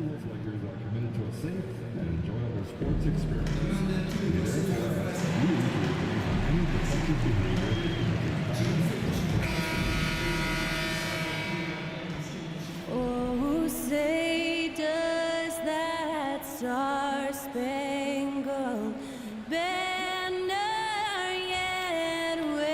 Louisville's Lakers are committed to a safe and enjoyable sports experience. We therefore ask you to refrain from any protective behavior. Oh, say does that star-spangled banner yet wave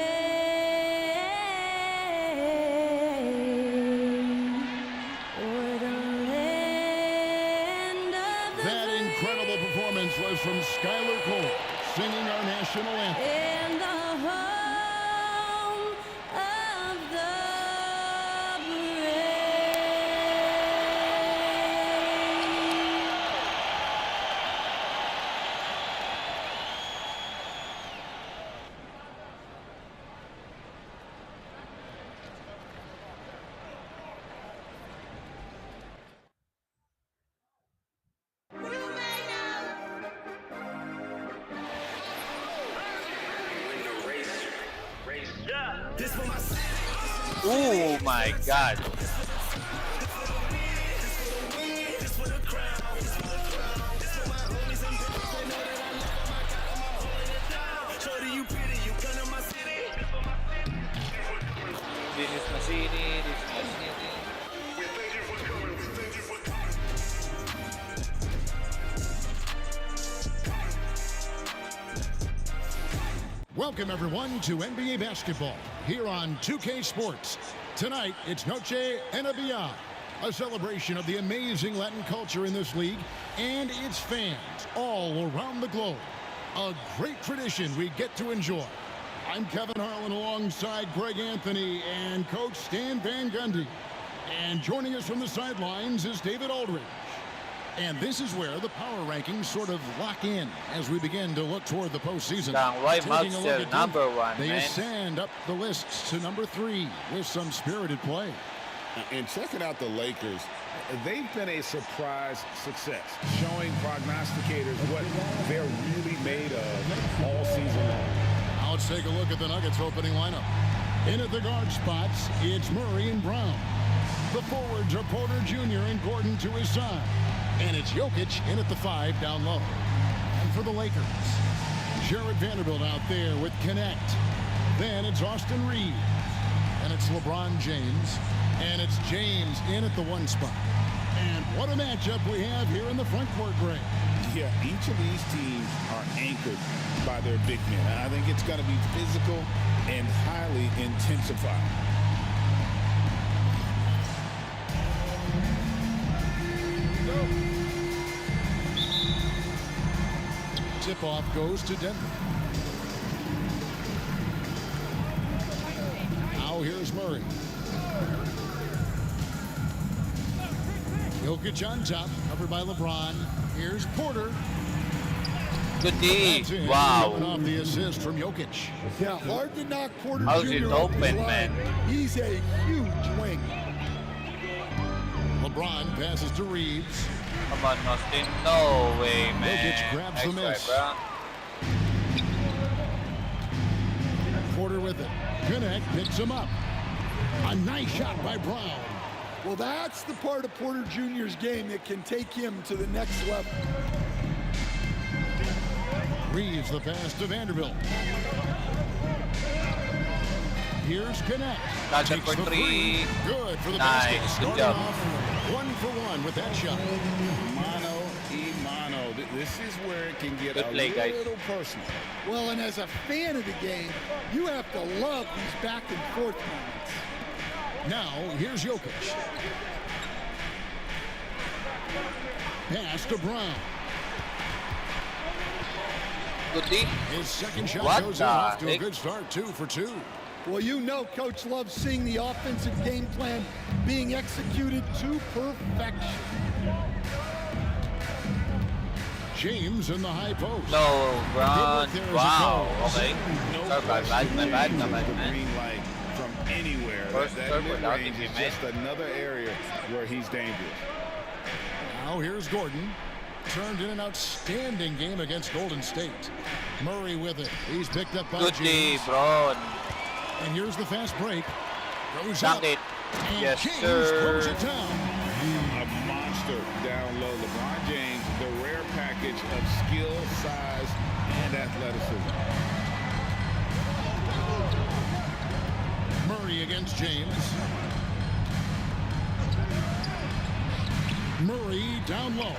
o'er the land of the That incredible performance was from Skylar Cole, singing our national anthem. in the home of the brave. Oh my God. This is my city, this is my city. Welcome, everyone, to NBA basketball here on 2K Sports. Tonight, it's Noche NBA, a celebration of the amazing Latin culture in this league and its fans all around the globe. A great tradition we get to enjoy. I'm Kevin Harlan alongside Greg Anthony and Coach Stan Van Gundy. And joining us from the sidelines is David Aldridge. And this is where the power rankings sort of lock in as we begin to look toward the postseason. White Taking a Mouse look at number Denver, one, they man. ascend up the lists to number 3 with some spirited play. And checking out the Lakers, they've been a surprise success, showing prognosticators what they're really made of all season long. Now let's take a look at the Nuggets opening lineup. In at the guard spots, it's Murray and Brown. The forwards are Porter Jr. and Gordon to his side. And it's Jokic in at the 5 down low. And for the Lakers, Jared Vanderbilt out there with Connect. Then it's Austin Reeves. And it's LeBron James. And it's James in at the 1 spot. And what a matchup we have here in the front court, Greg. Yeah, each of these teams are anchored by their big men. I think it's going to be physical and highly intensified. Tip-off goes to Denver. Now here's Murray. Jokic on top, covered by LeBron. Here's Porter. Good D. That's it. Wow. Coming off the assist from Jokic. Yeah, hard to knock Porter How's Jr. it off his open, line. man? He's a huge wing. LeBron passes to Reeves. Come on, Austin. No way, man. Jokic grabs the Nice miss. try, bro. Porter with it. Connect picks him up. A nice shot by Brown. Well, that's the part of Porter Jr.'s game that can take him to the next level. Reeves the pass to Vanderbilt. Here's Connect. That's it Takes for the 3. Good for the Nice. basket. Good Starting job. off 1 for 1 with that shot. Mano y mano. This is where it can get Good a play, guys. little personal. Well, and as a fan of the game, you have to love these back and forth moments. Now, here's Jokic. Pass to Brown. Good D. His second shot What goes the in off to a heck? good start, 2 for 2. Well, you know Coach loves seeing the offensive game plan being executed to perfection. James in the high post. No, Bron. Good work there as it Wow. goes. Okay. No Sorry, my bad, my bad, my bad, the man. green light from anywhere. First That serve without mid-range thinking, is man. just another area where he's dangerous. Now here's Gordon. Turned in an outstanding game against Golden State. Murray with it. He's picked up by Good D, James. Bron. And here's the fast break. Goes Dunk up. it. And Yes, James sir. throws it down. A monster down low. LeBron James, the rare package of skill, size, and athleticism. Murray against James. Murray down low.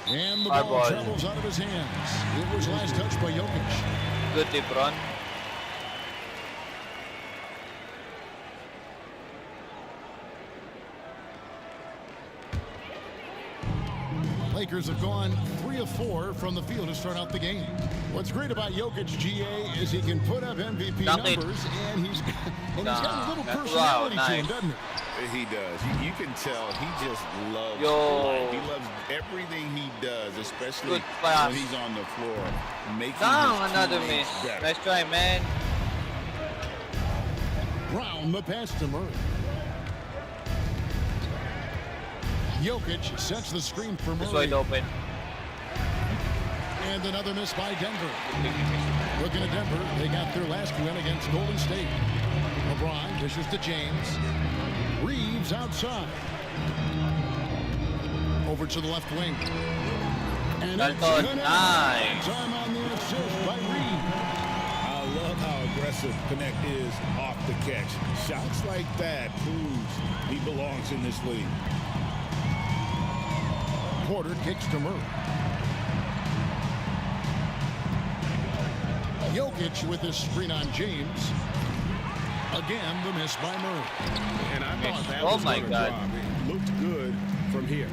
And the ball travels out of his hands. It was last touched by Jokic. Good LeBron. Lakers have gone 3 of 4 from the field to start out the game. What's great about Jokic, GA, is he can put up MVP numbers, and he's got a little personality to him, doesn't he? He does. You can tell he just loves life. He loves everything he does, especially when he's on the floor, making his Another teammates miss. better. Nice try, man. Brown the pass to Murray. Jokic sets the screen for It's Murray. wide open. And another miss by Denver. Looking at Denver, they got their last win against Golden State. LeBron dishes to James. Reeves outside. Over to the left wing. And it's connected. Nice. Time on the assist by Reeves. I love how aggressive Connect is off the catch. Shots like that proves he belongs in this league. Porter kicks to Murray. Jokic with his screen on James. Again, the miss by Murray. And I thought that Oh was my gonna God. drop. It looked good from here.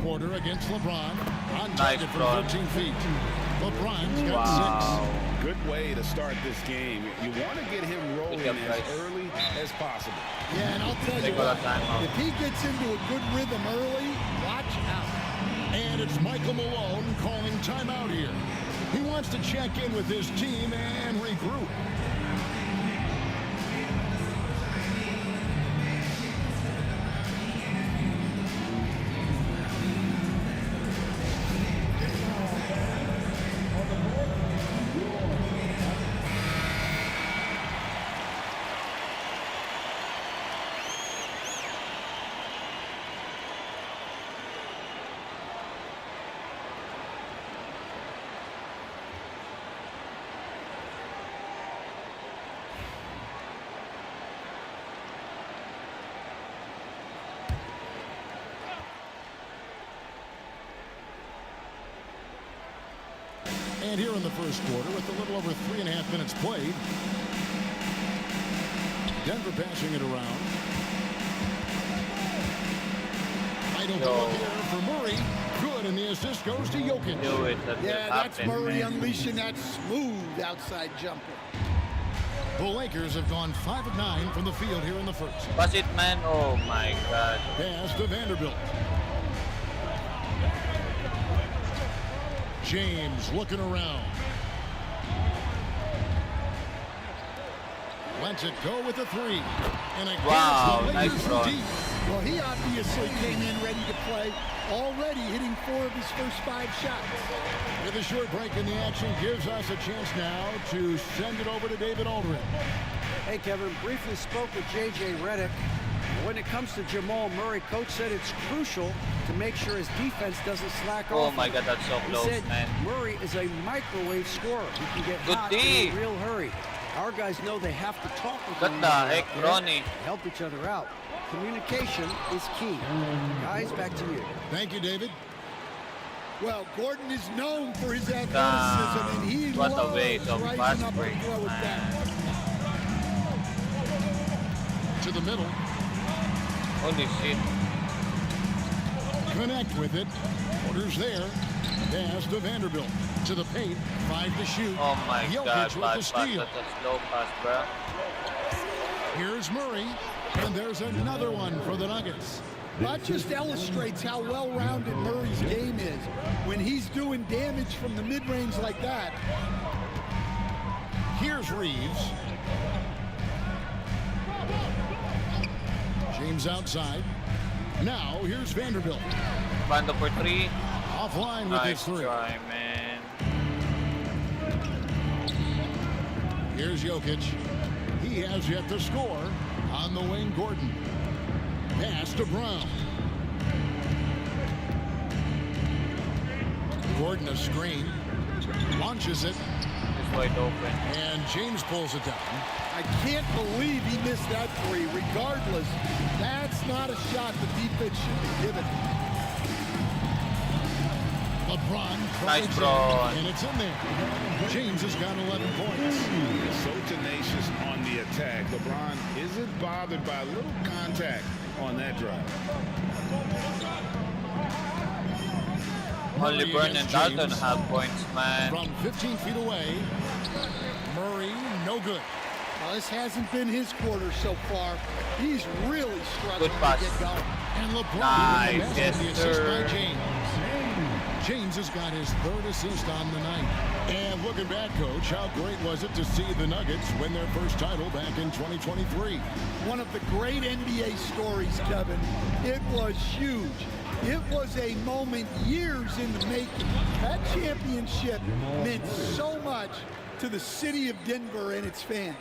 Porter against LeBron. On Nice target from run. 13 feet. LeBron's got Wow. Good way to start this game. You want to get him rolling job, as guys. early as possible. Yeah, and I'll tell you Take a what, timeout. if he gets into a good rhythm early, watch out. And it's Michael Malone calling timeout here. He wants to check in with his team and regroup. And here in the first quarter, with a little over 3.5 minutes played, Denver passing it around. Idle ball here for Murray. Good, and the assist goes to Jokic. Knew it. Yeah, that's happened, Murray man. unleashing that smooth outside jumper. The Lakers have gone 5 of 9 from the field here in the first. Pass it, man. Oh my God. Pass to Vanderbilt. James looking around. Lets it go with a 3. And again, Wow, the Lakers nice from run. deep. Well, he obviously came in ready to play, already hitting 4 of his first 5 shots. With a short break in the action, gives us a chance now to send it over to David Aldridge. Hey, Kevin, briefly spoke with J.J. Redick. When it comes to Jamal Murray, coach said it's crucial to make sure his defense doesn't slack Oh off. my God, that's so He close, said man. Murray is a microwave scorer. He can get Good hot D. in a real hurry. Our guys know they have to talk with What one the another heck, out there, Ronnie? help each other out. Communication is key. Guys, back to you. Thank you, David. Well, Gordon is known for his athleticism, Damn. and he What a loves waste of rising fast up break, and throw it back. To the middle. Holy shit. Connect with it. Porter's there. Pass to Vanderbilt. To the paint. 5 to shoot. Oh my Jokic God. with the Bad pass. steal. That's a slow pass, bro. Here's Murray. And there's another one for the Nuggets. That just illustrates how well-rounded Murray's game is. When he's doing damage from the mid-range like that, Here's Reeves. James outside. Now here's Vanderbilt. Bando for 3. Offline with his Nice 3. try, man. Here's Jokic. He has yet to score on the wing. Gordon. Pass to Brown. Gordon a screen. Launches it. It's wide open. And James pulls it down. I can't believe he missed that three. Regardless, that's not a shot the defense should be given. LeBron Nice drives ball. it, and it's in there. James has got 11 points. So tenacious on the attack. LeBron isn't bothered by a little contact on that drive. Only Murray Burn and against Dalton James. have points, man. From 15 feet away. Murray, no good. Well, this hasn't been his quarter so far. He's really struggling Good to pass. get going. And LeBron Nice, with the basket, yes, the assist sir. by James. James has got his third assist on the night. And looking back, Coach, how great was it to see the Nuggets win their first title back in 2023? One of the great NBA stories, Kevin. It was huge. It was a moment years in the making. That championship meant so much to the city of Denver and its fans.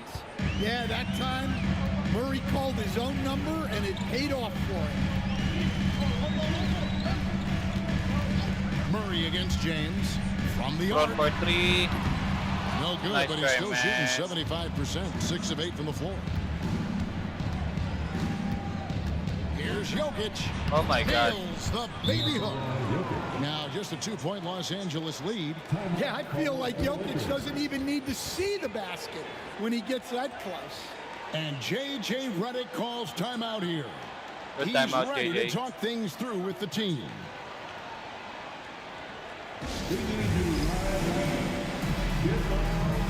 Yeah, that time, Murray called his own number, and it paid off for him. Murray against James from the Front arc. for three. No good, Nice but he's try, still man. shooting 75%, 6 of 8 from the floor. Here's Jokic. Oh my God. Nails the baby hook. Now just a 2-point Los Angeles lead. Yeah, I feel like Jokic doesn't even need to see the basket when he gets that close. And J.J. Redick calls timeout here. Good He's timeout, ready JJ. to talk things through with the team.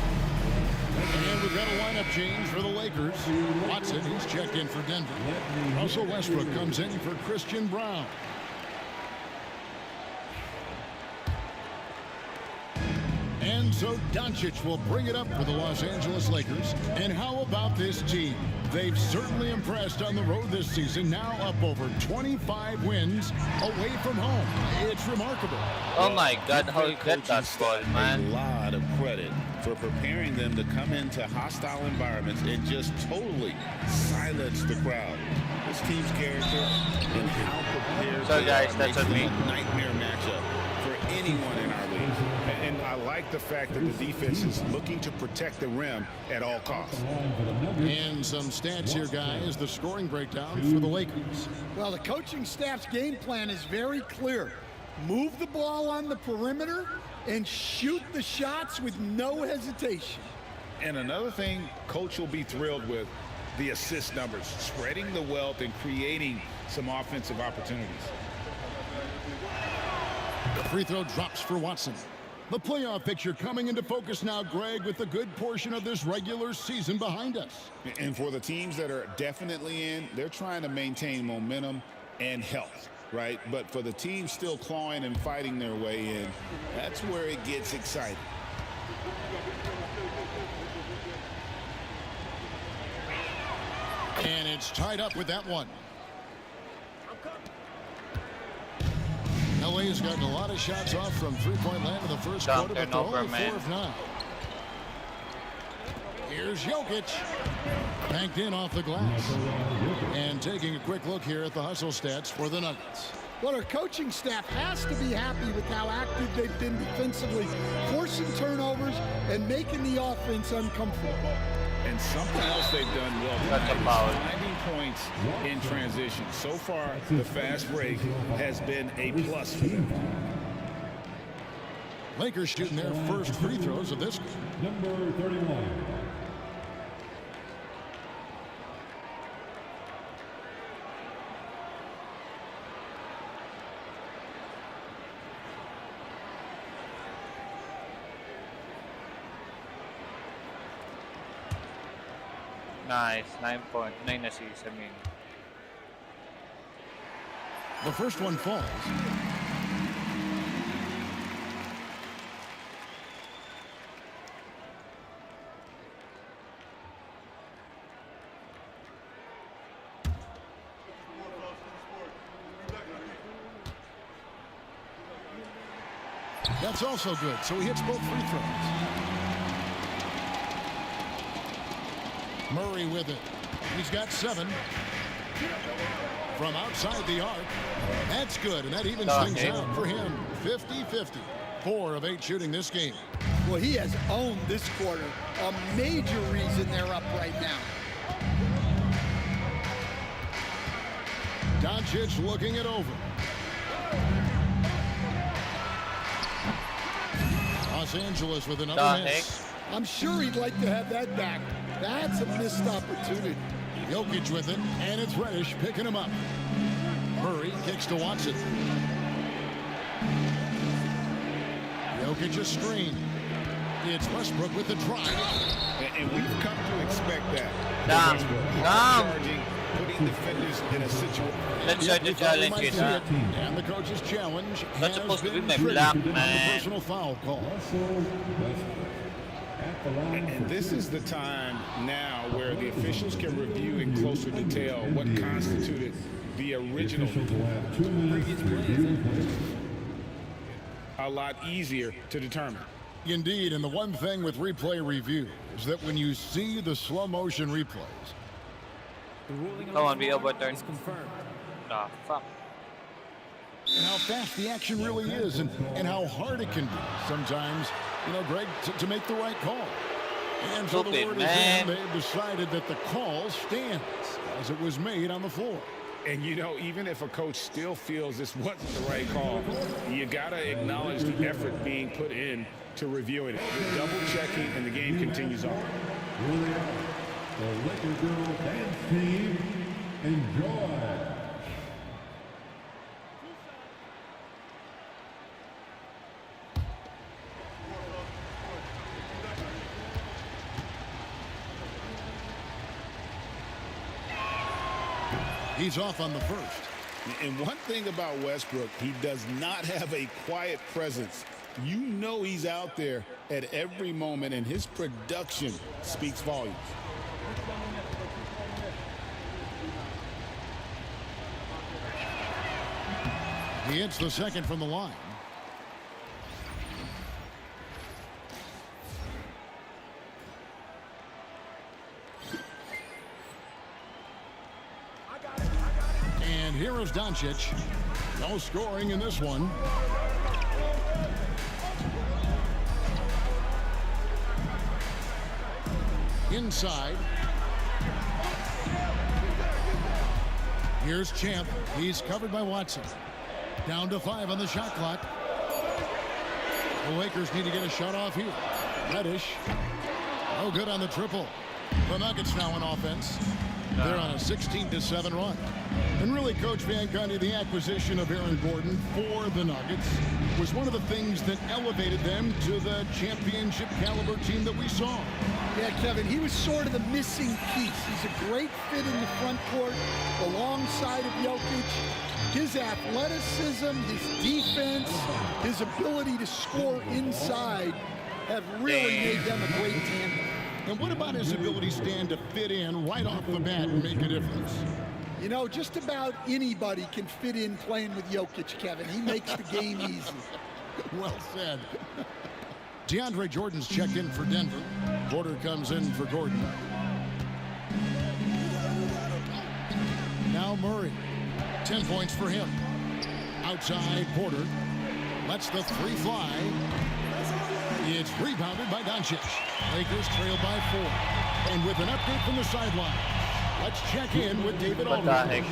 And we've got a lineup change for the Lakers. Watson, he's checked in for Denver. Russell Westbrook comes in for Christian Brown. And so Doncic will bring it up for the Los Angeles Lakers. And how about this team? They've certainly impressed on the road this season, now up over 25 wins away from home. It's remarkable. Oh my God, how Their you get that coaching ball, staff man? A lot of credit for preparing them to come into hostile environments and just totally silence the crowd. This team's character and how prepared So they guys, are that's makes on me. them a nightmare matchup for anyone in our league. And I like the fact that the defense is looking to protect the rim at all costs. And some stats here, guys. The scoring breakdown for the Lakers. Well, the coaching staff's game plan is very clear. Move the ball on the perimeter and shoot the shots with no hesitation. And another thing Coach will be thrilled with, the assist numbers, spreading the wealth and creating some offensive opportunities. The free throw drops for Watson. The playoff picture coming into focus now, Greg, with a good portion of this regular season behind us. And for the teams that are definitely in, they're trying to maintain momentum and health, right? But for the teams still clawing and fighting their way in, that's where it gets exciting. And it's tied up with that one. LA's gotten a lot of shots off from three-point land in the first quarter, but they're only 4 of 9. Here's Jokic. Banked in off the glass. And taking a quick look here at the hustle stats for the Nuggets. Well, our coaching staff has to be happy with how active they've been defensively, forcing turnovers and making the offense uncomfortable. And something else they've done well That's a tonight foul. is finding points in transition. So far, the fast break has been a plus for them. Lakers shooting their first free throws of this game. Number 31. Nice, 9 assists, I mean. The first one falls. That's also good, so he hits both free throws. Murray with it. He's got 7. from outside the arc. That's good, and that evens things out for him. 50-50. 4 of 8 shooting this game. Well, he has owned this quarter. A major reason they're up right now. Doncic looking it over. Los Angeles with another miss. I'm sure he'd like to have that back. That's a missed opportunity. Jokic with it, and it's Reddish picking him up. Murray kicks to Watson. Jokic a screen. It's Westbrook with the drive. And we've come to expect that. Damn. Putting defenders in a situation. Let's try to challenge it. And the coach's challenge That's has supposed to be been my triggered black with a man. personal foul call. And this is the time now where the officials can review in closer detail what constituted the original. A lot easier to determine. Indeed, and the one thing with replay review is that when you see the slow motion replays, Come on, be overturned. Nah, fuck. and how fast the action really is and how hard it can be sometimes, Greg, to make the right call. And so the Stupid, word man. is in, they've decided that the call stands as it was made on the floor. And even if a coach still feels this wasn't the right call, you got to acknowledge the effort being put in to reviewing it. You're double checking, and the game continues on. The Laker girl dance team, enjoy. He's off on the first. And one thing about Westbrook, he does not have a quiet presence. He's out there at every moment, and his production speaks volumes. He hits the second from the line. And here is Doncic. No scoring in this one. Inside. Here's Champ. He's covered by Watson. Down to 5 on the shot clock. The Lakers need to get a shot off here. Reddish. No good on the triple. The Nuggets now on offense. They're on a 16-7 run. And really, Coach Van Gundy, the acquisition of Aaron Gordon for the Nuggets was one of the things that elevated them to the championship caliber team that we saw. Yeah, Kevin, he was sort of the missing piece. He's a great fit in the front court alongside of Jokic. His athleticism, his defense, his ability to score inside have really made them a great tandem. And what about his ability, Stan, to fit in right off the bat and make a difference? Just about anybody can fit in playing with Jokic, Kevin. He makes the game easy. Well said. DeAndre Jordan's checked in for Denver. Porter comes in for Gordon. Now Murray. 10 points for him. Outside Porter. Lets the 3 fly. It's rebounded by Doncic. Lakers trail by 4. And with an update from the sideline, let's check in with David Aldridge.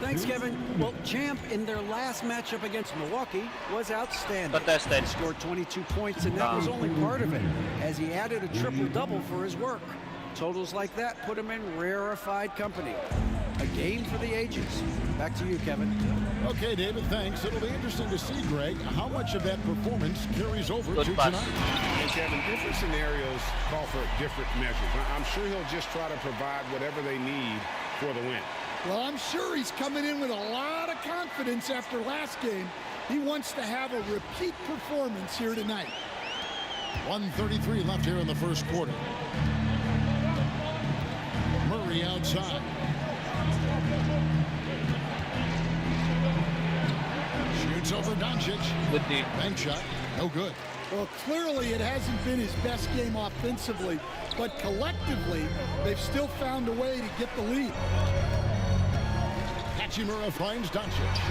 Thanks, Kevin. Well, Champ in their last matchup against Milwaukee was outstanding. He scored 22 points, and that was only part of it, as he added a triple-double for his work. Totals like that put him in rarefied company. A game for the ages. Back to you, Kevin. Okay, David, thanks. It'll be interesting to see, Greg, how much of that performance carries over to tonight. And Kevin, different scenarios call for different measures. I'm sure he'll just try to provide whatever they need for the win. Well, I'm sure he's coming in with a lot of confidence after last game. He wants to have a repeat performance here tonight. 1:33 left here in the first quarter. Murray outside. Shoots over Doncic. Good D. Bank shot. No good. Well, clearly it hasn't been his best game offensively, but collectively, they've still found a way to get the lead. Hachimura finds Doncic.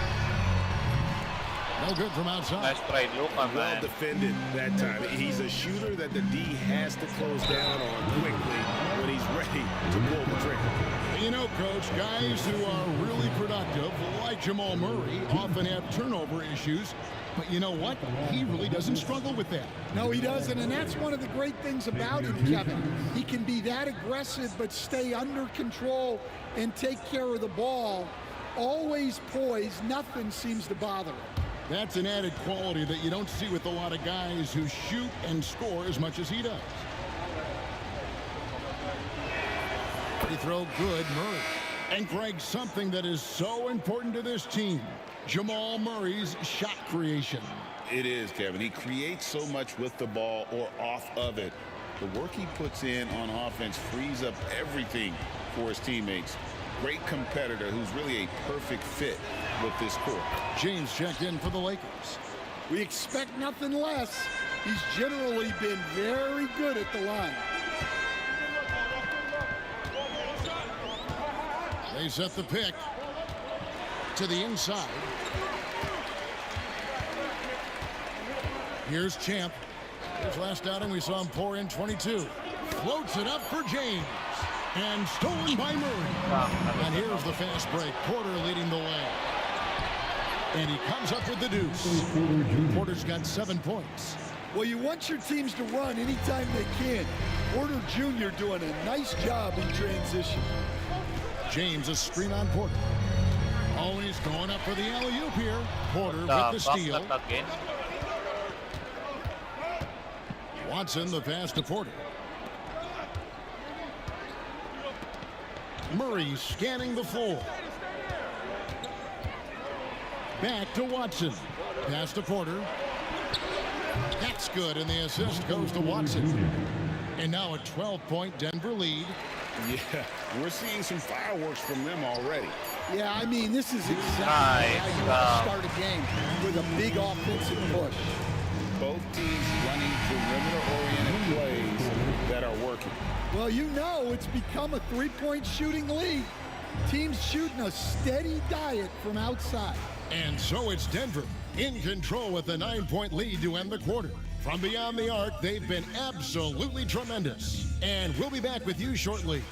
No good from outside. Nice try, Luka, Well man. defended that time. He's a shooter that the D has to close down on quickly when he's ready to pull the trigger. You know, Coach, guys who are really productive, like Jamal Murray, often have turnover issues. But you know what? He really doesn't struggle with that. No, he doesn't, and that's one of the great things about him, Kevin. He can be that aggressive but stay under control and take care of the ball. Always poised, nothing seems to bother him. That's an added quality that you don't see with a lot of guys who shoot and score as much as he does. Free throw good, Murray. And Greg, something that is so important to this team, Jamal Murray's shot creation. It is, Kevin. He creates so much with the ball or off of it. The work he puts in on offense frees up everything for his teammates. Great competitor who's really a perfect fit with this core. James checked in for the Lakers. We expect nothing less. He's generally been very good at the line. They set the pick to the inside. Here's Champ. His last outing, we saw him pour in 22. Floats it up for James. And stolen by Murray. And here's the fast break. Porter leading the way. And he comes up with the deuce. Porter's got 7 points. Well, you want your teams to run anytime they can. Porter Jr. doing a nice job in transition. James a screen on Porter. Oh, and he's going up for the alley-oop here. Porter with the steal. Watson the pass to Porter. Murray scanning the floor. Back to Watson. Pass to Porter. That's good, and the assist goes to Watson. And now a 12-point Denver lead. Yeah, we're seeing some fireworks from them already. Yeah, I mean, this is exactly how you want to start a game, with a big offensive push. Both teams running perimeter-oriented plays that are working. Well, you know it's become a three-point shooting league. Teams shooting a steady diet from outside. And so it's Denver in control with a 9-point lead to end the quarter. From beyond the arc, they've been absolutely tremendous. And we'll be back with you shortly.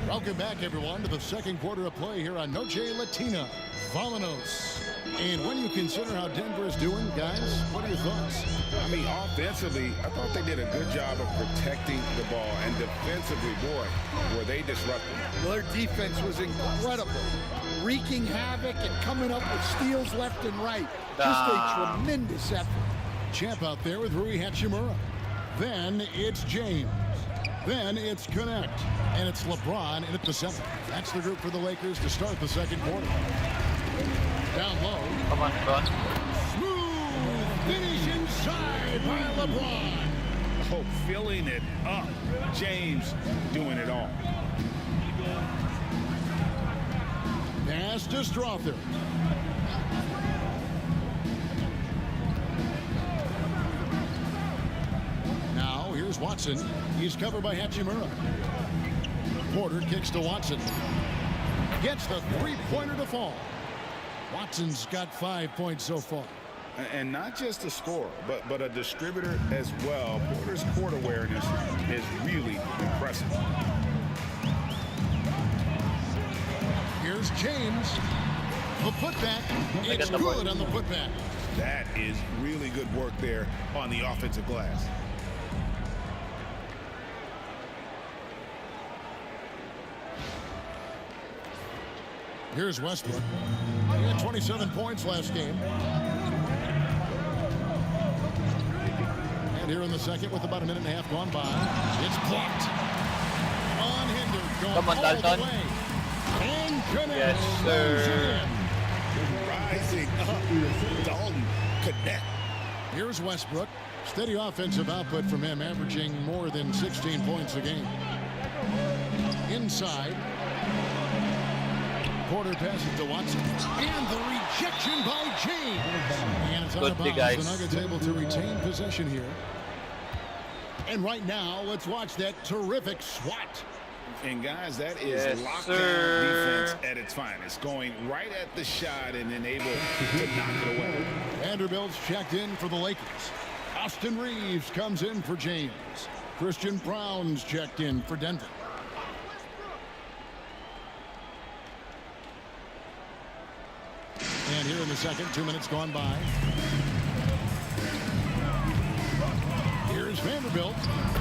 Welcome back, everyone, to the second quarter of play here on Noche Latina. Vámonos. And when you consider how Denver is doing, guys, what are your thoughts? I mean, offensively, I thought they did a good job of protecting the ball. And defensively, boy, were they disruptive. Well, their defense was incredible. Wreaking havoc and coming up with steals left and right. Just a tremendous effort. Champ out there with Rui Hachimura. Then it's James. Then it's Connect. And it's LeBron in at the center. That's the group for the Lakers to start the second quarter. Down low. Come on, Ron. Smooth finish inside by LeBron. Oh, filling it up. James doing it all. Pass to Strother. Now here's Watson. He's covered by Hachimura. Porter kicks to Watson. Gets the three-pointer to fall. Watson's got 5 points so far. And not just a scorer, but a distributor as well. Porter's court awareness is really impressive. Here's James. The putback. It's good on the putback. That is really good work there on the offensive glass. Here's Westbrook. He had 27 points last game. And here in the second with about a minute and a half gone by. It's blocked. Unhindered. Going Come on, all Dalton. the way. And Connect. Yes, sir. Rising up. Dalton Connect. Here's Westbrook. Steady offensive output from him, averaging more than 16 points a game. Inside. Porter passes to Watson. And the rejection by James. And it's out of bounds. The Nuggets able to retain possession here. And right now, let's watch that terrific swat. And guys, that is lockdown defense at its finest. Going right at the shot and then able to knock it away. Vanderbilt's checked in for the Lakers. Austin Reeves comes in for James. Christian Brown's checked in for Denver. And here in the second, 2 minutes gone by. Here's Vanderbilt.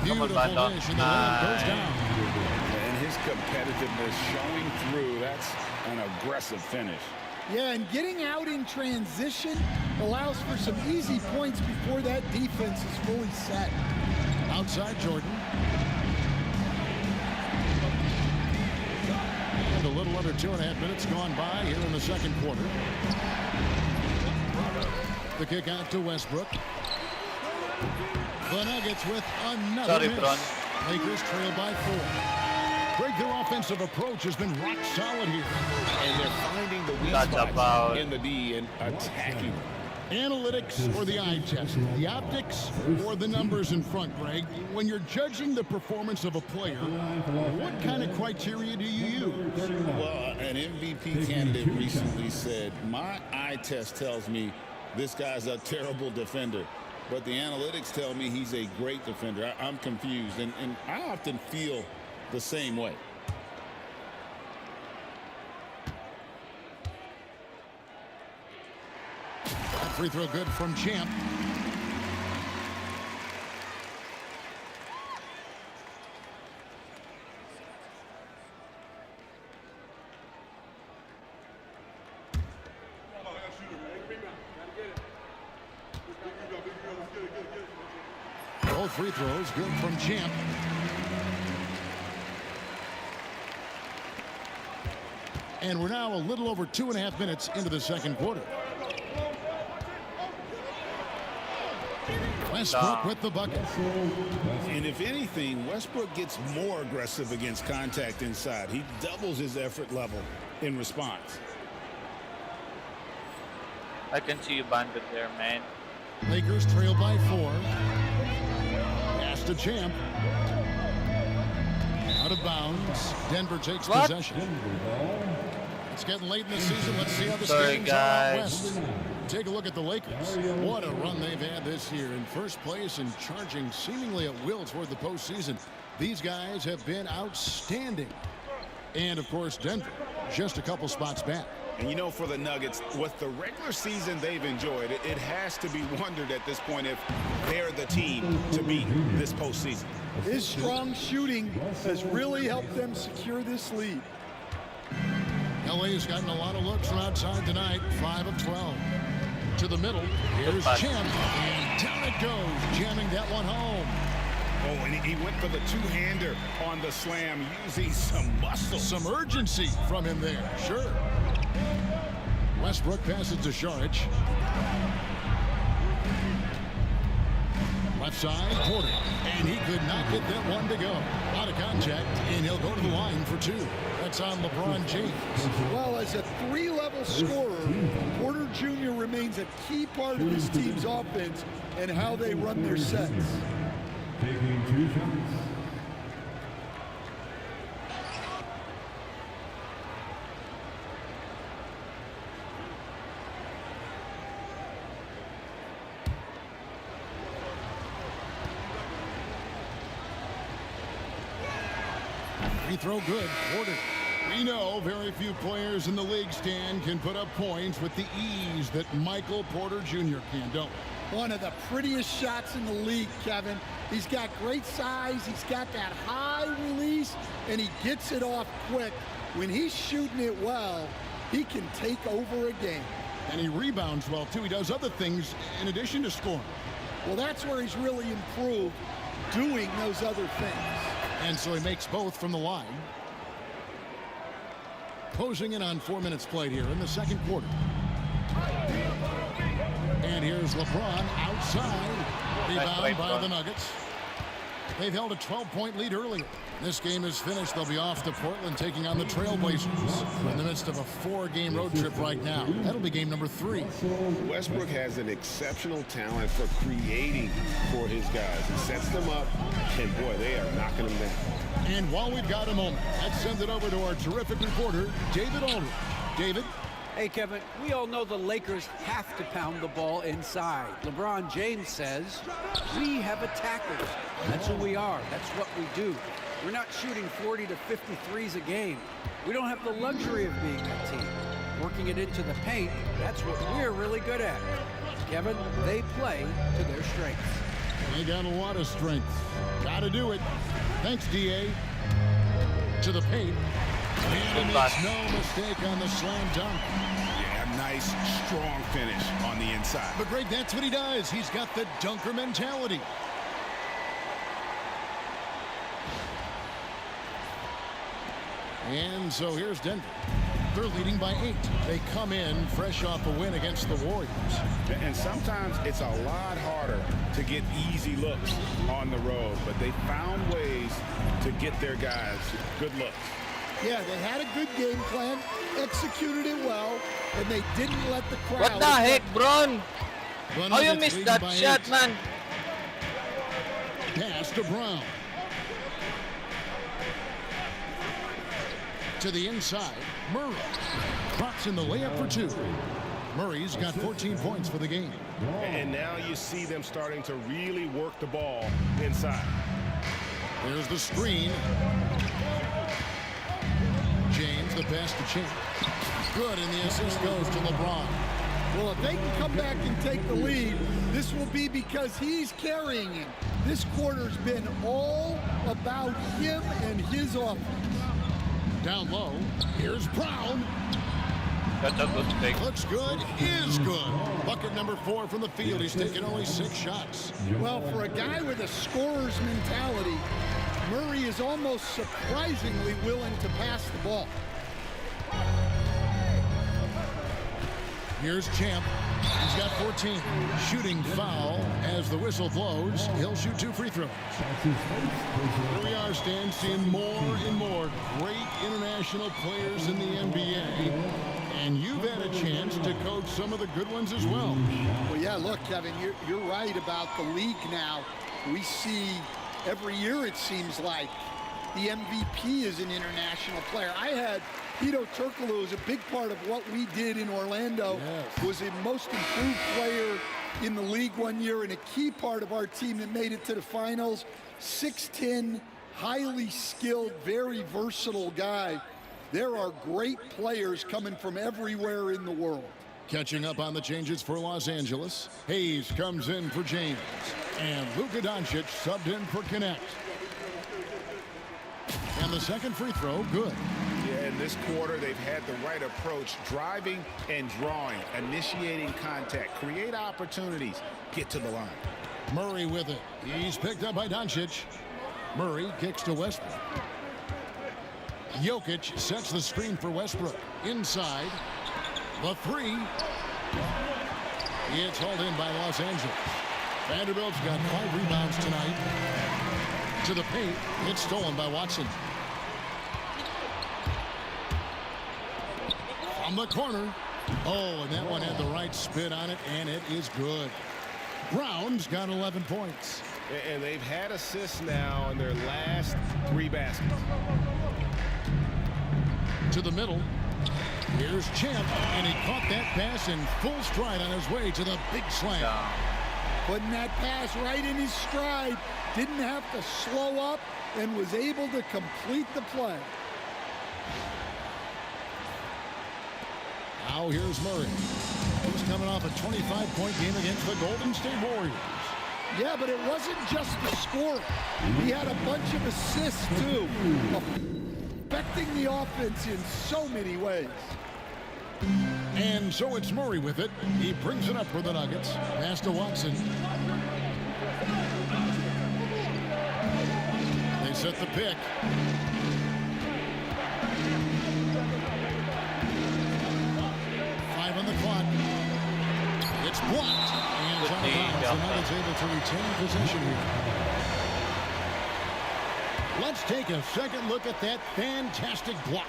Beautiful finish, and the line goes down. And his competitiveness showing through. That's an aggressive finish. Yeah, and getting out in transition allows for some easy points before that defense is fully set. Outside Jordan. And a little under 2.5 minutes gone by here in the second quarter. The kick out to Westbrook. The Nuggets with another miss. Lakers trail by 4. Greg, their offensive approach has been rock solid here. And they're finding the weak spots in the D and attacking. Analytics or the eye test? The optics or the numbers in front, Greg? When you're judging the performance of a player, what kind of criteria do you use? Well, an MVP candidate recently said, my eye test tells me this guy's a terrible defender, but the analytics tell me he's a great defender. I'm confused, and I often feel the same way. Free throw good from Champ. Both free throws good from Champ. And we're now a little over 2.5 minutes into the second quarter. Westbrook with the bucket. And if anything, Westbrook gets more aggressive against contact inside. He doubles his effort level in response. I can see you banded there, man. Lakers trail by 4. Pass to Champ. Out of bounds. Denver takes possession. It's getting late in the season. Let's see how the standings are out west. Take a look at the Lakers. What a run they've had this year. In first place and charging seemingly at will toward the postseason. These guys have been outstanding. And, of course, Denver just a couple spots back. And, you know, for the Nuggets, with the regular season they've enjoyed, it has to be wondered at this point if they're the team to beat this postseason. His strong shooting has really helped them secure this lead. LA's gotten a lot of looks from outside tonight. 5 of 12. To the middle. Here's Champ. And down it goes. Jamming that one home. Oh, and he went for the two-hander on the slam, using some muscle. Some urgency from him there. Sure. Westbrook passes to Saric. Left side, Porter. And he could not get that one to go. Out of contact, and he'll go to the line for 2. That's on LeBron James. Well, as a 3-level scorer, Porter Jr. remains a key part of this team's offense and how they run their sets. Taking 2 shots. Free throw good. Porter. We know very few players in the league, Stan, can put up points with the ease that Michael Porter Jr. can, don't we? One of the prettiest shots in the league, Kevin. He's got great size. He's got that high release, and he gets it off quick. When he's shooting it well, he can take over a game. And he rebounds well, too. He does other things in addition to scoring. Well, that's where he's really improved, doing those other things. And so he makes both from the line. Closing in on 4 minutes played here in the second quarter. And And here's LeBron outside. Rebound by the Nuggets. They've held a 12-point lead earlier. This game is finished. They'll be off to Portland taking on the Trailblazers. We're in the midst of a 4-game road trip right now. That'll be game number 3. Westbrook has an exceptional talent for creating for his guys. He sets them up, and boy, they are knocking them down. And while we've got a moment, let's send it over to our terrific reporter, David Aldridge. David? Hey, Kevin, we all know the Lakers have to pound the ball inside. LeBron James says, we have attackers. That's who we are. That's what we do. We're not shooting 40 to 53s a game. We don't have the luxury of being that team. Working it into the paint, that's what we're really good at. Kevin, they play to their strengths. They got a lot of strength. Got to do it. Thanks, D.A. To the paint. And he makes no mistake on the slam dunk. Yeah, nice, strong finish on the inside. But Greg, that's what he does. He's got the dunker mentality. And so here's Denver. They're leading by 8. They come in fresh off a win against the Warriors. And sometimes it's a lot harder to get easy looks on the road, but they found ways to get their guys good looks. Yeah, they had a good game plan, executed it well, and they didn't let the crowd... What the heck, Bron? How you missed that shot, 8. man? Pass to Brown. To the inside, Murray drops in the layup for 2. Murray's got 14 points for the game. And now you see them starting to really work the ball inside. There's the screen. James, the pass to Chin. Good, and the assist goes to LeBron. Well, if they can come back and take the lead, this will be because he's carrying him. This quarter's been all about him and his offense. Down low, here's Brown. That's a good thing. Looks good, is good. Bucket number 4 from the field. He's taken only 6 shots. Well, for a guy with a scorer's mentality, Murray is almost surprisingly willing to pass the ball. Here's Champ. He's got 14. Shooting foul as the whistle blows. He'll shoot 2 free throws. Here we are, Stan, seeing more and more great international players in the NBA. And you've had a chance to coach some of the good ones as well. Well, yeah, look, Kevin, you're right about the league now. We see every year, it seems like, the MVP is an international player. I had Pito Turkoglu is a big part of what we did in Orlando. Yes. Was a most improved player in the league one year and a key part of our team that made it to the finals. 6'10", highly skilled, very versatile guy. There are great players coming from everywhere in the world. Catching up on the changes for Los Angeles. Hayes comes in for James. And Luka Doncic subbed in for Connect. And the second free throw, good. Yeah, in this quarter, they've had the right approach, driving and drawing, initiating contact, create opportunities, get to the line. Murray with it. He's picked up by Doncic. Murray kicks to Westbrook. Jokic sets the screen for Westbrook. Inside. The 3. It's hauled in by Los Angeles. Vanderbilt's got 5 rebounds tonight. To the paint. It's stolen by Watson. From the corner. Oh, and that one had the right spin on it, and it is good. Brown's got 11 points. And they've had assists now in their last 3 baskets. To the middle. Here's Champ, and he caught that pass in full stride on his way to the big slam. Putting that pass right in his stride. Didn't have to slow up and was able to complete the play. Now here's Murray. He's coming off a 25-point game against the Golden State Warriors. Yeah, but it wasn't just the scoring. He had a bunch of assists, too. Affecting the offense in so many ways. And so it's Murray with it. He brings it up for the Nuggets. Pass to Watson. They set the pick. On the clock. It's blocked. the Nuggets able to retain possession here. Let's take a second look at that fantastic block.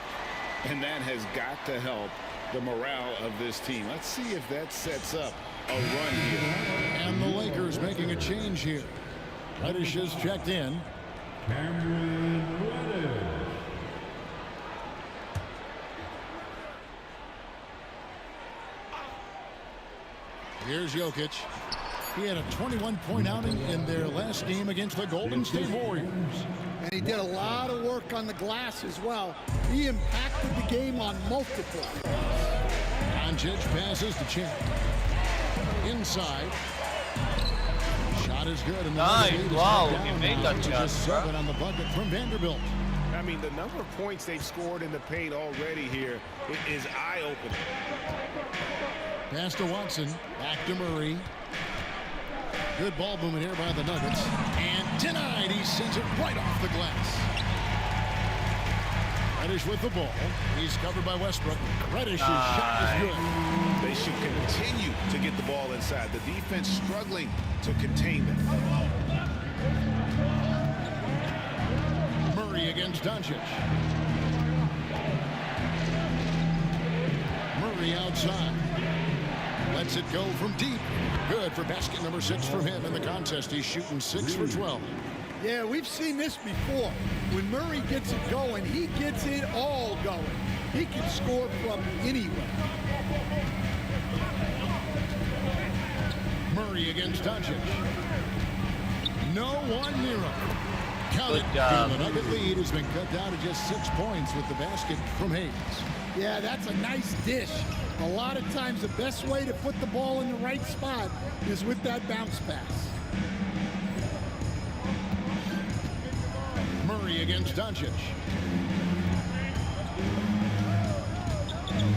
And that has got to help the morale of this team. Let's see if that sets up a run here. And the Lakers making a change here. Reddish is checked in. Cameron Reddish. Here's Jokic. He had a 21-point outing in their last game against the Golden State Warriors. And he did a lot of work on the glass as well. He impacted the game on multiple. Doncic passes to Champ. Inside. Shot is good. And the Nice. Wow, he made that shot. Just 7 on the bucket from Vanderbilt. I mean, the number of points they've scored in the paint already here is eye-opening. Pass to Watson. Back to Murray. Good ball movement here by the Nuggets. And denied. He sends it right off the glass. Reddish with the ball. He's covered by Westbrook. Reddish's shot is good. They should continue to get the ball inside. The defense struggling to contain them. Murray against Doncic. Murray outside. Lets it go from deep. Good for basket number 6 from him in the contest. He's shooting 6 for 12. Yeah, we've seen this before. When Murray gets it going, he gets it all going. He can score from anywhere. Murray against Doncic. No one near him. Count it. Good job. The Nugget lead has been cut down to just 6 points with the basket from Hayes. Yeah, that's a nice dish. A lot of times the best way to put the ball in the right spot is with that bounce pass. Murray against Doncic.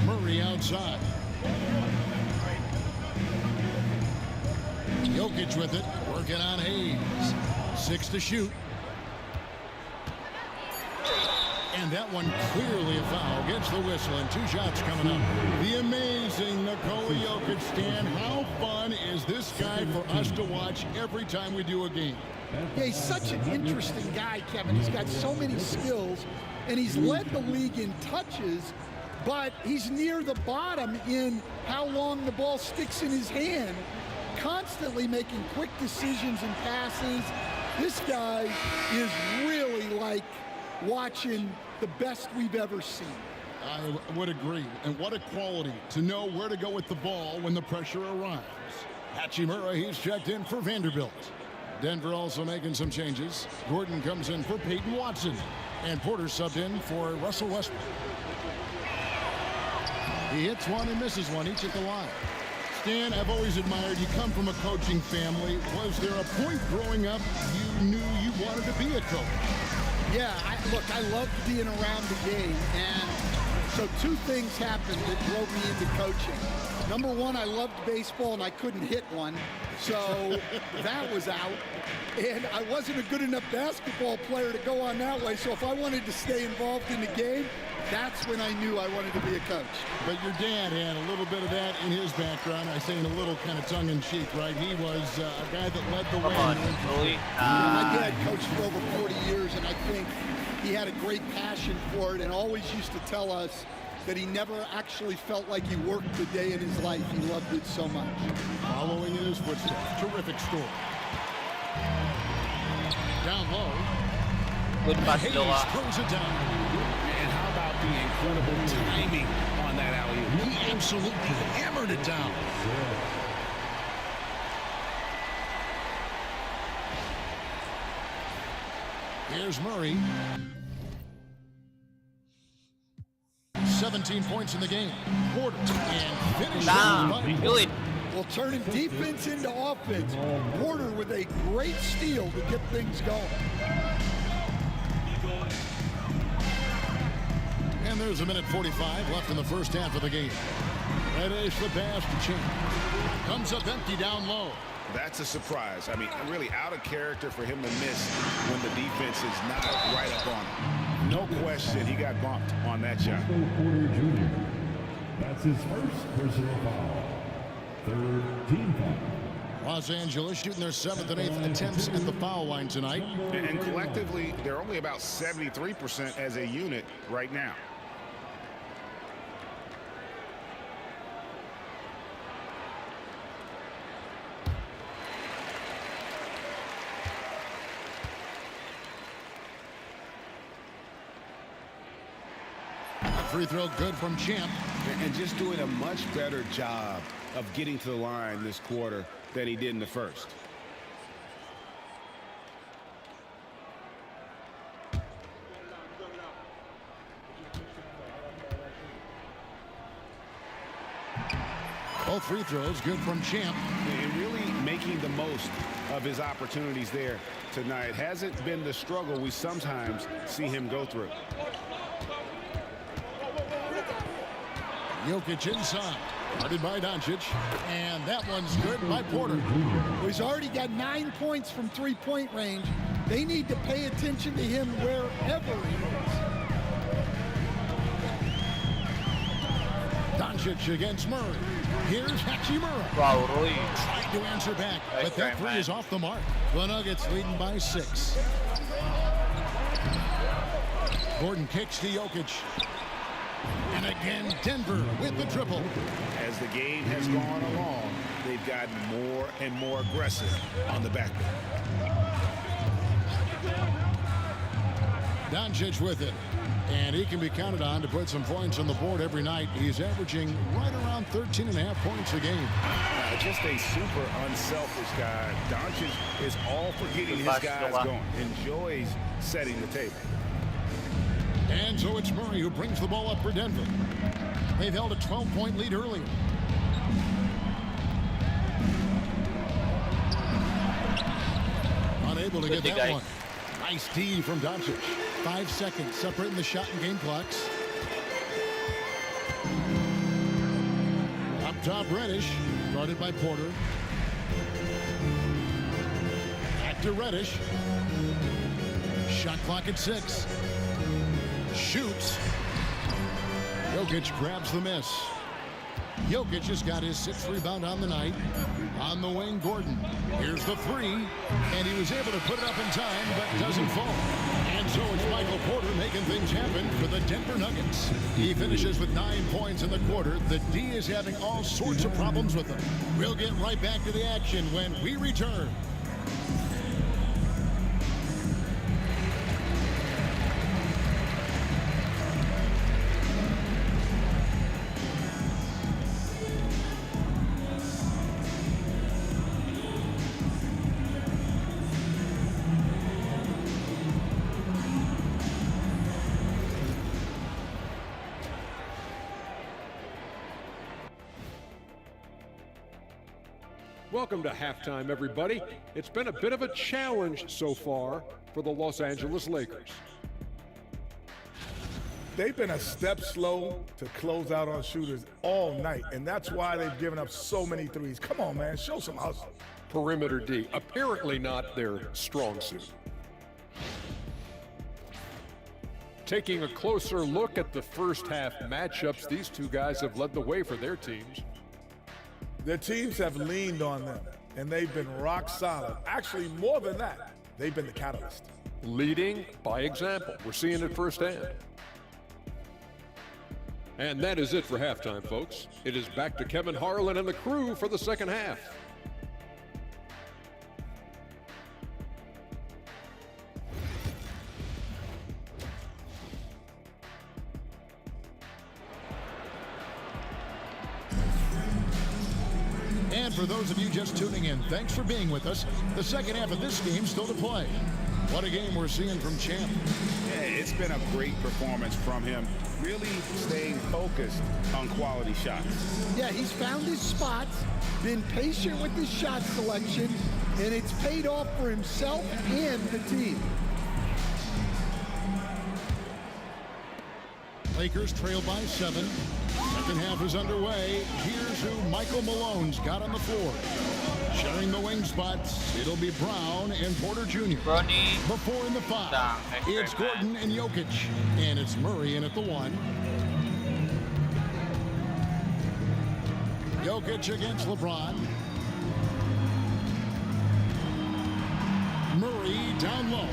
Murray outside. Jokic with it, working on Hayes. 6 to shoot. And that one clearly a foul. Gets the whistle and 2 shots coming up. The amazing Nikola Jokic. Stan, how fun is this guy for us to watch every time we do a game? Yeah, he's such an interesting guy, Kevin. He's got so many skills, and he's led the league in touches, but he's near the bottom in how long the ball sticks in his hand, constantly making quick decisions and passes. This guy is really like watching the best we've ever seen. I would agree. And what a quality to know where to go with the ball when the pressure arrives. Hachimura, he's checked in for Vanderbilt. Denver also making some changes. Gordon comes in for Peyton Watson. And Porter subbed in for Russell Westbrook. He hits one and misses one, each at the line. Stan, I've always admired you. Come from a coaching family. Was there a point growing up you knew you wanted to be a coach? Yeah, look, I loved being around the game, and so 2 things happened that drove me into coaching. Number 1, I loved baseball, and I couldn't hit one, so that was out. And I wasn't a good enough basketball player to go on that way, so if I wanted to stay involved in the game, that's when I knew I wanted to be a coach. But your dad had a little bit of that in his background. I say in a little kind of tongue-in-cheek, right? He was a guy that led the way. Come on, Louis. My dad coached for over 40 years, and I think he had a great passion for it and always used to tell us that he never actually felt like he worked a day in his life. He loved it so much. Following in his footsteps. Terrific story. Down low. Good pass, Hayes Noah. throws it down. And how about the incredible timing on that alley-oop? He absolutely hammered it down. Here's Murray. 17 points in the game. Porter and finishes. Do it. Well, turning defense into offense. Porter with a great steal to get things going. And there's a minute 45 left in the first half of the game. Reddish the pass to Champ. Comes up empty down low. That's a surprise. I mean, really out of character for him to miss when the defense is not right up on him. No question, he got bumped on that shot. Porter Jr. That's his first personal foul. 3rd team foul. Los Angeles shooting their 7th and 8th attempts at the foul line tonight. And collectively, they're only about 73% as a unit right now. Free throw good from Champ. And just doing a much better job of getting to the line this quarter than he did in the first. Both free throws good from Champ. And really making the most of his opportunities there tonight. Hasn't been the struggle we sometimes see him go through. Jokic inside. Guarded by Doncic. And that one's good by Porter. He's already got 9 points from three-point range. They need to pay attention to him wherever he is. Doncic against Murray. Here's Hachimura. Wow, Roy. Trying to answer back, Nice but that try, three man. is off the mark. The Nuggets leading by 6. Gordon kicks to Jokic. And again, Denver with the triple. As the game has gone along, they've gotten more and more aggressive on the back end. Doncic with it. And he can be counted on to put some points on the board every night. He's averaging right around 13.5 points a game. Just a super unselfish guy. Doncic is all for getting his guys going. Enjoys setting the table. And so it's Murray who brings the ball up for Denver. They've held a 12-point lead earlier. Unable to get that one. Nice D from Doncic. 5 seconds separating the shot and game clocks. Up top, Reddish, guarded by Porter. Back to Reddish. Shot clock at 6. Shoots. Jokic grabs the miss. Jokic has got his 6th rebound on the night. On the wing, Gordon. Here's the 3. And he was able to put it up in time, but doesn't fall. And so it's Michael Porter making things happen for the Denver Nuggets. He finishes with 9 points in the quarter. The D is having all sorts of problems with him. We'll get right back to the action when we return. Welcome to halftime, everybody. It's been a bit of a challenge so far for the Los Angeles Lakers. They've been a step slow to close out on shooters all night, and that's why they've given up so many threes. Come on, man, show some hustle. Perimeter D, apparently not their strong suit. Taking a closer look at the first half matchups, these two guys have led the way for their teams. Their teams have leaned on them, and they've been rock solid. Actually, more than that, they've been the catalyst. Leading by example. We're seeing it firsthand. And that is it for halftime, folks. It is back to Kevin Harlan and the crew for the second half. And for those of you just tuning in, thanks for being with us. The second half of this game still to play. What a game we're seeing from Champ. Yeah, it's been a great performance from him. Really staying focused on quality shots. Yeah, he's found his spots, been patient with his shot selection, and it's paid off for himself and the team. Lakers trail by 7. Second half is underway. Here's who Michael Malone's got on the floor. Sharing the wing spots, it'll be Brown and Porter Jr. Ronnie. The 4 and the 5. It's Gordon and Jokic. And it's Murray in at the 1. Jokic against LeBron. Murray down low.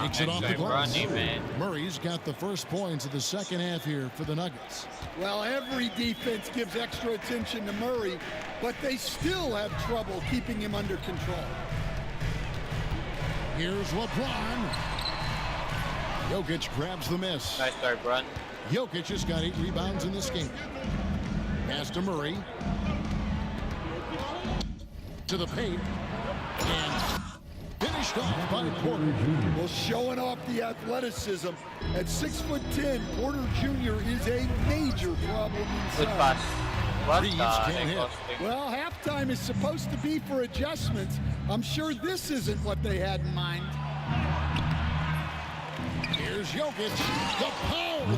Makes it off the glass. man. Murray's got the first points of the second half here for the Nuggets. Well, every defense gives extra attention to Murray, but they still have trouble keeping him under control. Here's LeBron. Jokic grabs the miss. Nice start, Brun. Jokic has got 8 rebounds in this game. Pass to Murray. To the paint. And finished off by Porter. Well, showing off the athleticism. At 6'10", Porter Jr. is a major problem Good inside. pass. What Reeves the can't heck hit. was it? Well, halftime is supposed to be for adjustments. I'm sure this isn't what they had in mind. Here's Jokic.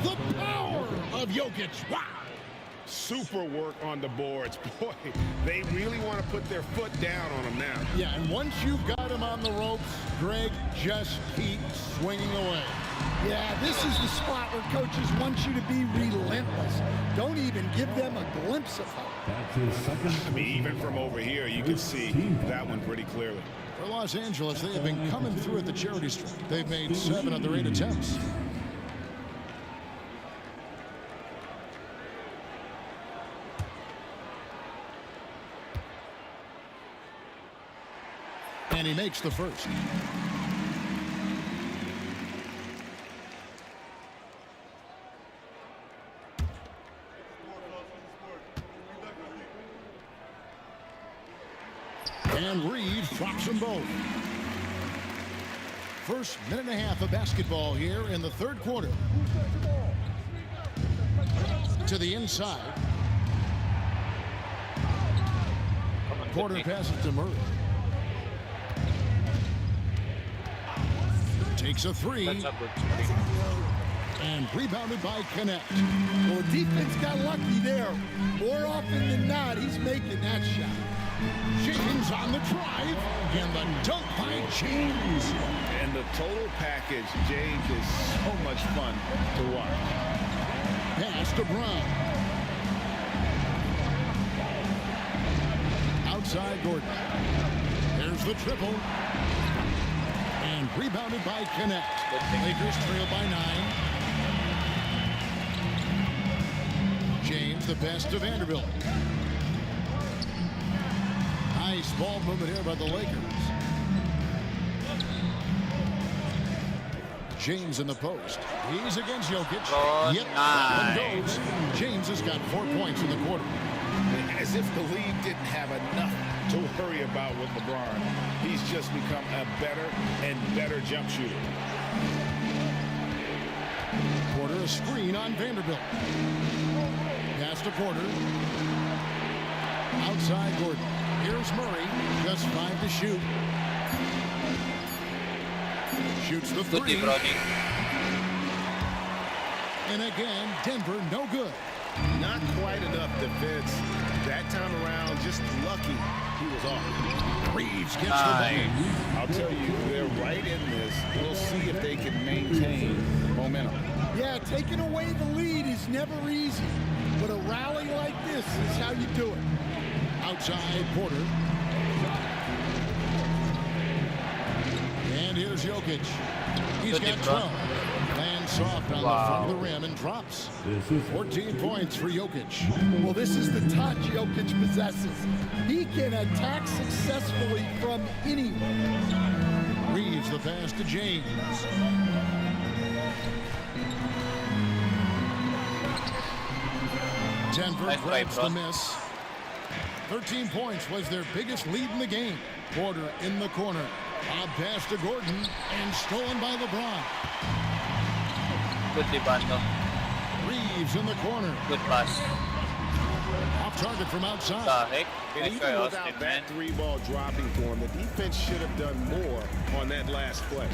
The power of Jokic. Wow. Super work on the boards. Boy, they really want to put their foot down on him now. Yeah, and once you've got him on the ropes, Greg, just keep swinging away. Yeah, this is the spot where coaches want you to be relentless. Don't even give them a glimpse of hope. That's his second. I mean, even from over here, you can see that one pretty clearly. For Los Angeles, they have been coming through at the charity stripe. They've made 7 of their 8 attempts. And he makes the first. And Reeves drops them both. First minute and a half of basketball here in the third quarter. To the inside. Porter passes to Murray. Takes a 3. That's a good screen. And rebounded by Connect. Well, the defense got lucky there. More often than not, he's making that shot. James on the drive. And the dunk by James. And the total package, James, is so much fun to watch. Pass to Brown. Outside Gordon. There's the triple. And rebounded by Connect. Lakers trail by 9. James, the pass to Vanderbilt. Nice ball movement here by the Lakers. James in the post. He's against Jokic. Oh, Yep, nice. and goes. James has got 4 points in the quarter. As if the league didn't have enough to worry about with LeBron. He's just become a better and better jump shooter. Porter a screen on Vanderbilt. Pass to Porter. Outside Gordon. Here's Murray. Just 5 to shoot. Shoots the 3. Good deep running. And again, Denver no good. Not quite enough defense. That time around, just lucky he was off. Reeves gets the ball. I'll tell you, they're right in this. We'll see if they can maintain momentum. Yeah, taking away the lead is never easy, but a rally like this is how you do it. Outside Porter. And here's Jokic. He's Good got deep 12. run. Lands soft on the front of the rim and drops. 14 points for Jokic. Well, this is the touch Jokic possesses. He can attack successfully from anywhere. Reeves the pass to James. Denver Nice grabs play, the bro. miss. 13 points was their biggest lead in the game. Porter in the corner. A pass to Gordon and stolen by LeBron. Good rebound. Reeves in the corner. Good pass. Off target from outside. The heck? And Nice even try, without Austin, that man. 3-ball dropping for him, the defense should have done more on that last play.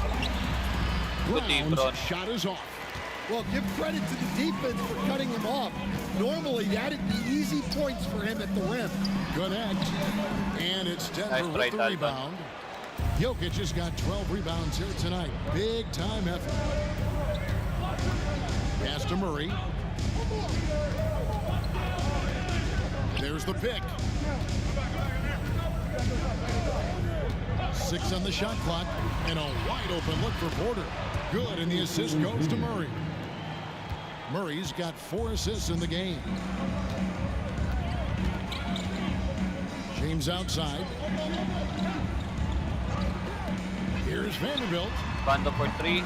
Good deep Brown's run. shot is off. Well, give credit to the defense for cutting him off. Normally, that'd be easy points for him at the rim. Connect. And it's Denver Nice with try, the Dalton. rebound. Jokic has got 12 rebounds here tonight. Big time effort. Pass to Murray. There's the pick. 6 on the shot clock, and a wide open look for Porter. Good, and the assist goes to Murray. Murray's got 4 assists in the game. James outside. Here's Vanderbilt. Bando for 3.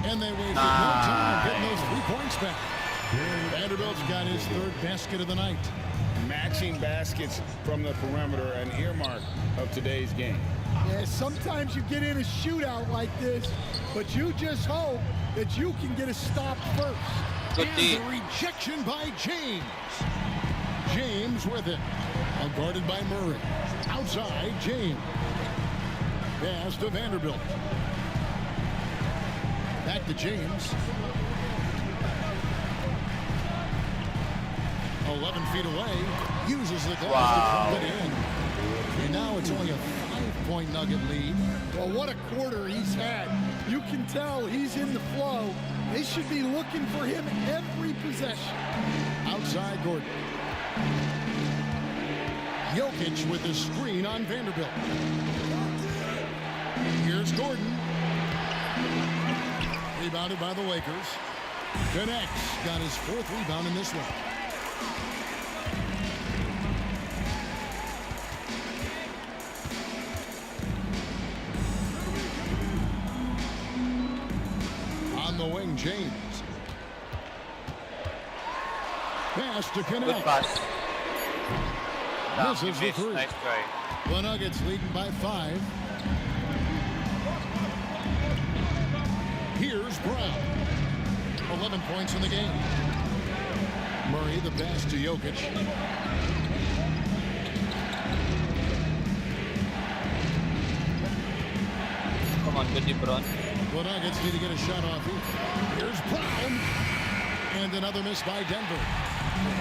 And they wasted no time getting those 3 points back. Vanderbilt's got his 3rd basket of the night. Matching baskets from the perimeter, an earmark of today's game. Yeah, sometimes you get in a shootout like this, but you just hope that you can get a stop first. Good And D. the rejection by James. James with it. Guarded by Murray. Outside, James. Pass to Vanderbilt. Back to James. 11 feet away. Uses the glass to put it in. And now it's only a 5-point Nugget lead. Well, what a quarter he's had. You can tell he's in the flow. They should be looking for him every possession. Outside Gordon. Jokic with the screen on Vanderbilt. Here's Gordon. Rebounded by the Lakers. Connects. Got his 4th rebound in this one. On the wing, James. Pass to Connect. Good pass. Misses the 3. Nice try. The Nuggets leading by 5. Here's Brown. 11 points in the game. Murray the pass to Jokic. Come on, good LeBron. The Nuggets need to get a shot off here. Here's Brown. And another miss by Denver.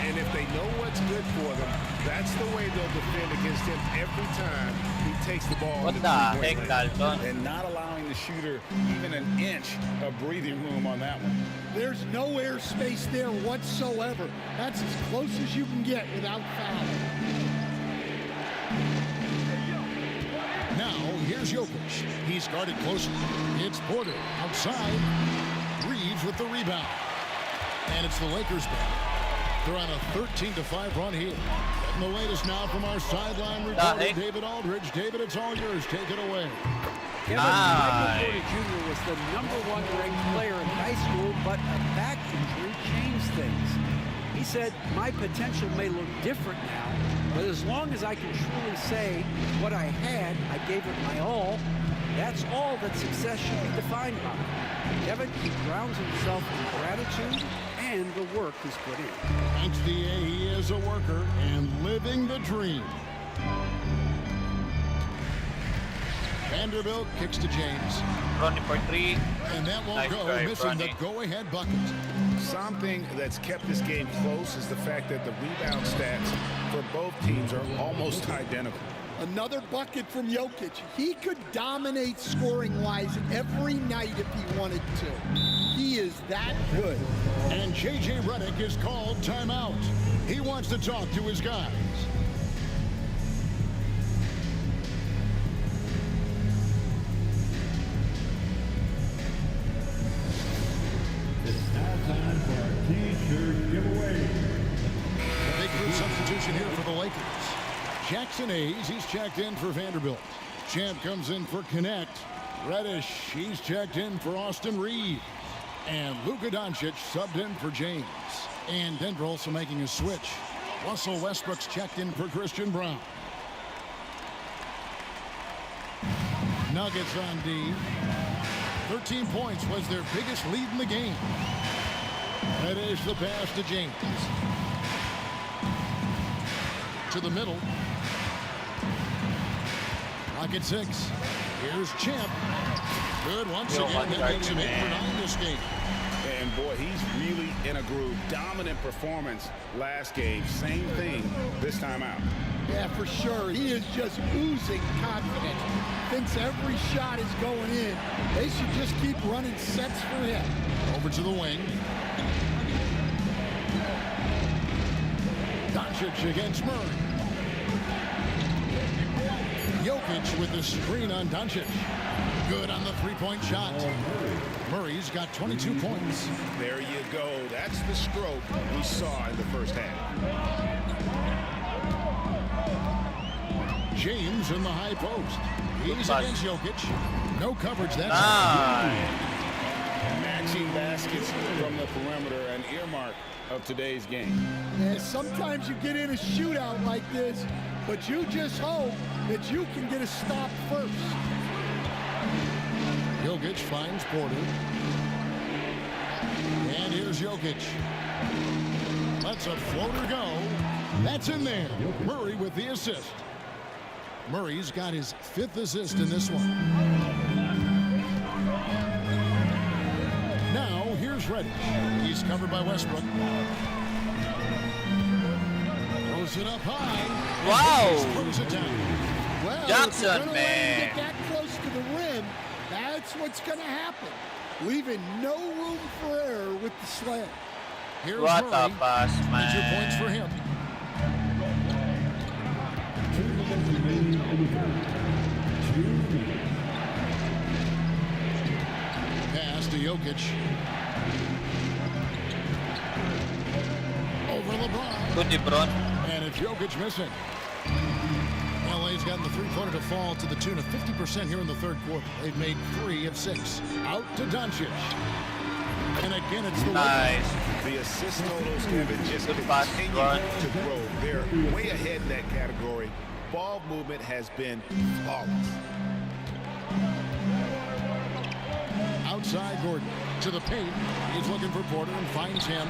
And if they know what's good for them, that's the way they'll defend against him every time he takes the ball. What the heck, Dalton? And not allowing the shooter even an inch of breathing room on that one. There's no airspace there whatsoever. That's as close as you can get without fouling. Now, here's Jokic. He's guarded closer. It's Porter outside. Reeves with the rebound. And it's the Lakers back. They're on a 13-5 run here. And the latest now from our sideline reporter, David Aldridge. David, it's all yours. Take it away. Kevin, Michael Porter Jr. was the #1 ranked player in high school, but a back injury changed things. He said, "My potential may look different now, but as long as I can truly say what I had, I gave it my all. That's all that success should be defined by." Kevin, he grounds himself in gratitude and the work he's put in. Thanks, DA. He is a worker and living the dream. Vanderbilt kicks to James. Running for 3. And that won't Nice go, drive, missing Ronnie. the go-ahead bucket. Something that's kept this game close is the fact that the rebound stats for both teams are almost identical. Another bucket from Jokic. He could dominate scoring-wise every night if he wanted to. He is that good. And J.J. Redick is called timeout. He wants to talk to his guys. It's now time for our T-shirt giveaway. A big group substitution here for the Lakers. Jackson Hayes, he's checked in for Vanderbilt. Champ comes in for Connect. Reddish, he's checked in for Austin Reed. And Luka Doncic subbed in for James. And Denver also making a switch. Russell Westbrook's checked in for Christian Brown. Nuggets on D. 13 points was their biggest lead in the game. That is the pass to James. To the middle. Rocket 6. Here's Champ. Good once again. That makes him 8 for 9 this game. And boy, he's really in a groove. Dominant performance last game. Same thing this time out. Yeah, for sure. He is just oozing confidence. Thinks every shot is going in. They should just keep running sets for him. Over to the wing. Doncic against Murray. Jokic with the screen on Doncic. Good on the three-point shot. Murray's got 22 points. There you go. That's the stroke we saw in the first half. James in the high post. He's against Jokic. No coverage that time. Matching baskets from the perimeter, an earmark of today's game. And sometimes you get in a shootout like this, but you just hope that you can get a stop first. Jokic finds Porter. And here's Jokic. Lets a floater go. That's in there. Murray with the assist. Murray's got his 5th assist in this one. Now, here's Reddish. He's covered by Westbrook. Throws it up high. Wow. Throws it down. Well, Johnson, if you're gonna man. Get that close to the rim, that's what's going to happen. Leaving no room for error with the slam. Here's What Murray. a pass, man. 2 points for him. 2 minutes remaining in the third. 2 minutes. Pass to Jokic. Over LeBron. Good, LeBron. And it's Jokic missing. LA's gotten the three-pointer to fall to the tune of 50% here in the third quarter. They've made 3 of 6. Out to Doncic. And again, it's the Nice. The assist totals, Kevin, just Good pass, continue Ron. to grow. They're way ahead in that category. Ball movement has been flawless. outside Gordon to the paint. He's looking for Porter and finds him.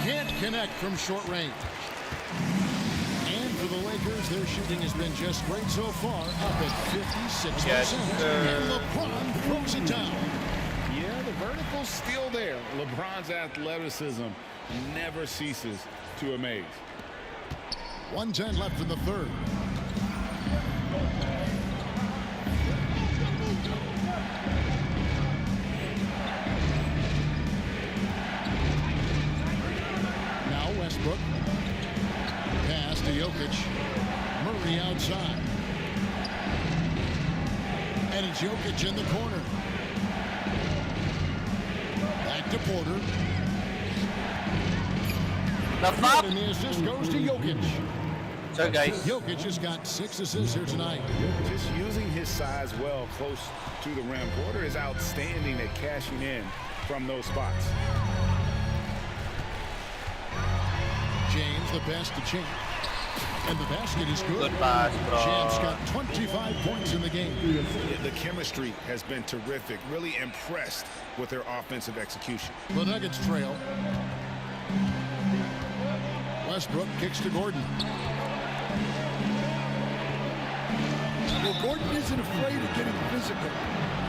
Can't connect from short range. And for the Lakers, their shooting has been just great so far, up at 56%. Yes, and LeBron throws it down. Yeah, the vertical's still there. LeBron's athleticism never ceases to amaze. 1:10 left in the third. Now Westbrook. Pass to Jokic. Murray outside. And it's Jokic in the corner. Back to Porter. And the assist goes to Jokic. So guys, Jokic has got 6 assists here tonight. Just using his size well close to the rim. Porter is outstanding at cashing in from those spots. James the best to Champ. And the basket is good. Good pass, bro. Champ's got 25 points in the game. The chemistry has been terrific. Really impressed with their offensive execution. The Nuggets trail. Westbrook kicks to Gordon. Well, Gordon isn't afraid of getting physical.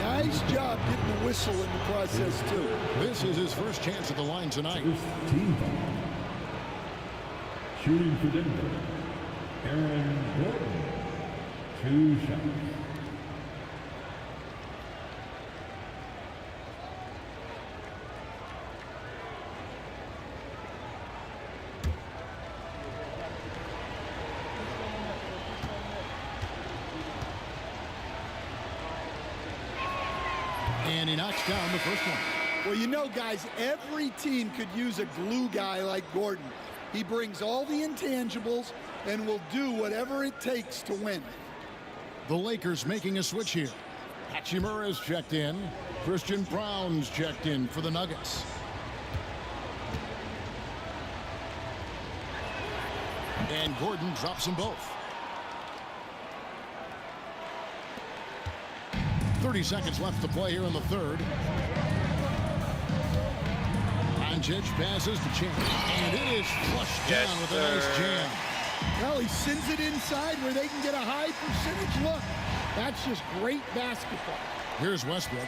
Nice job getting the whistle in the process, too. This is his first chance at the line tonight. First team foul. Shooting for Denver, Aaron Gordon. 2 shots. And he knocks down the first one. Well, you know, guys, every team could use a glue guy like Gordon. He brings all the intangibles and will do whatever it takes to win. The Lakers making a switch here. Hachimura's checked in. Christian Brown's checked in for the Nuggets. And Gordon drops them both. 30 seconds left to play here in the third. Doncic passes to Champ. And it is flushed down with a nice jam. Well, he sends it inside where they can get a high percentage look. That's just great basketball. Here's Westbrook.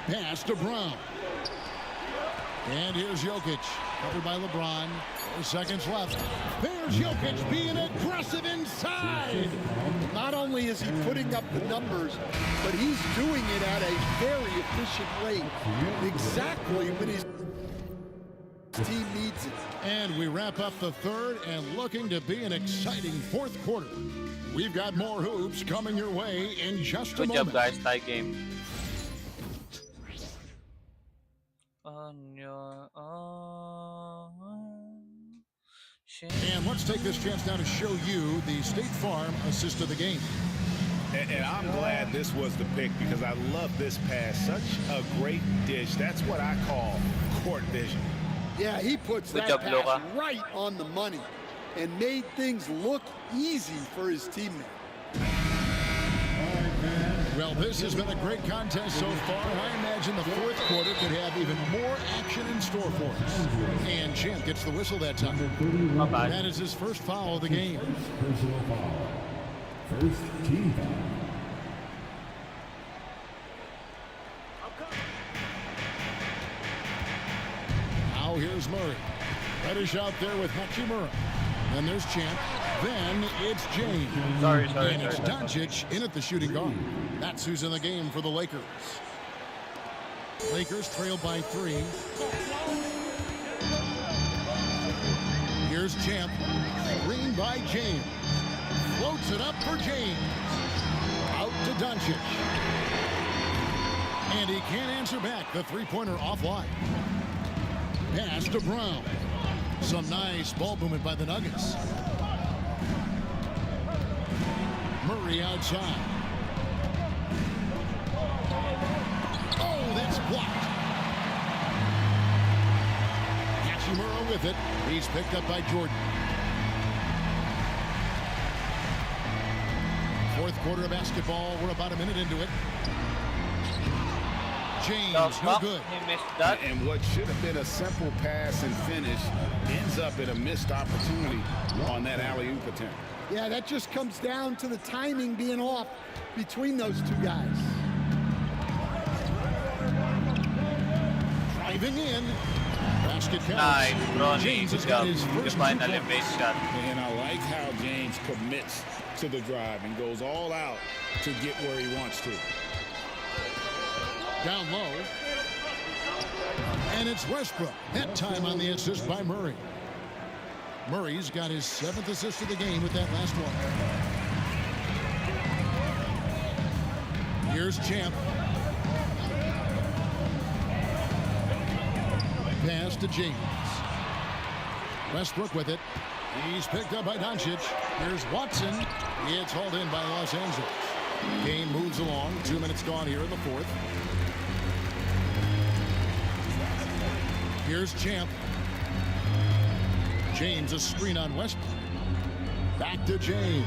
Pass to Brown. And here's Jokic, covered by LeBron. 4 seconds left. There's Jokic being aggressive inside. Not only is he putting up the numbers, but he's doing it at a very efficient rate. Exactly when his team needs it. And we wrap up the third and looking to be an exciting fourth quarter. We've got more hoops coming your way in just a moment. Good job, guys. Tie game. And let's take this chance now to show you the State Farm assist of the game. And I'm glad this was the pick because I love this pass. Such a great dish. That's what I call court vision. Yeah, he puts that pass right on the money and made things look easy for his teammate. Well, this has been a great contest so far. I imagine the fourth quarter could have even more action in store for us. And Champ gets the whistle that time. That is his first foul of the game. Personal foul. First team foul. Now here's Murray. Reddish out there with Hachimura. Then there's Champ. Then it's James. And it's Doncic in at the shooting guard. That's who's in the game for the Lakers. Lakers trail by 3. Here's Champ. Screen by James. Floats it up for James. Out to Doncic. And he can't answer back. The three-pointer offline. Pass to Brown. Some nice ball movement by the Nuggets. Murray outside. Oh, that's blocked. Hachimura with it. He's picked up by Jordan. Fourth quarter of basketball. We're about a minute into it. James, no good. He missed that. And what should have been a simple pass and finish ends up in a missed opportunity on that alley-oop attempt. Yeah, that just comes down to the timing being off between those two guys. Driving in. Basket counts. Nice, Bronny. James has Good got job. his The first final 2 points. base shot. And I like how James commits to the drive and goes all out to get where he wants to. Down low. And it's Westbrook. That time on the assist by Murray. Murray's got his 7th assist of the game with that last one. Here's Champ. Pass to James. Westbrook with it. He's picked up by Doncic. Here's Watson. It's hauled in by Los Angeles. Game moves along. 2 minutes gone here in the fourth. Here's Champ. James, a screen on Westbrook. Back to James.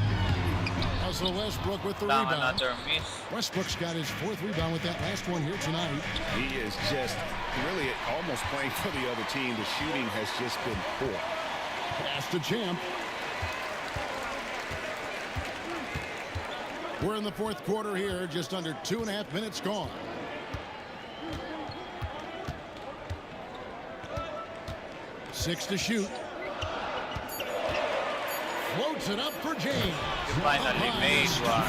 Russell Westbrook with the rebound. Another miss. Westbrook's got his 4th rebound with that last one here tonight. He is just really almost playing for the other team. The shooting has just been poor. Pass to Champ. We're in the fourth quarter here, just under 2.5 minutes gone. Six to shoot. Floats it up for James. Finally made one.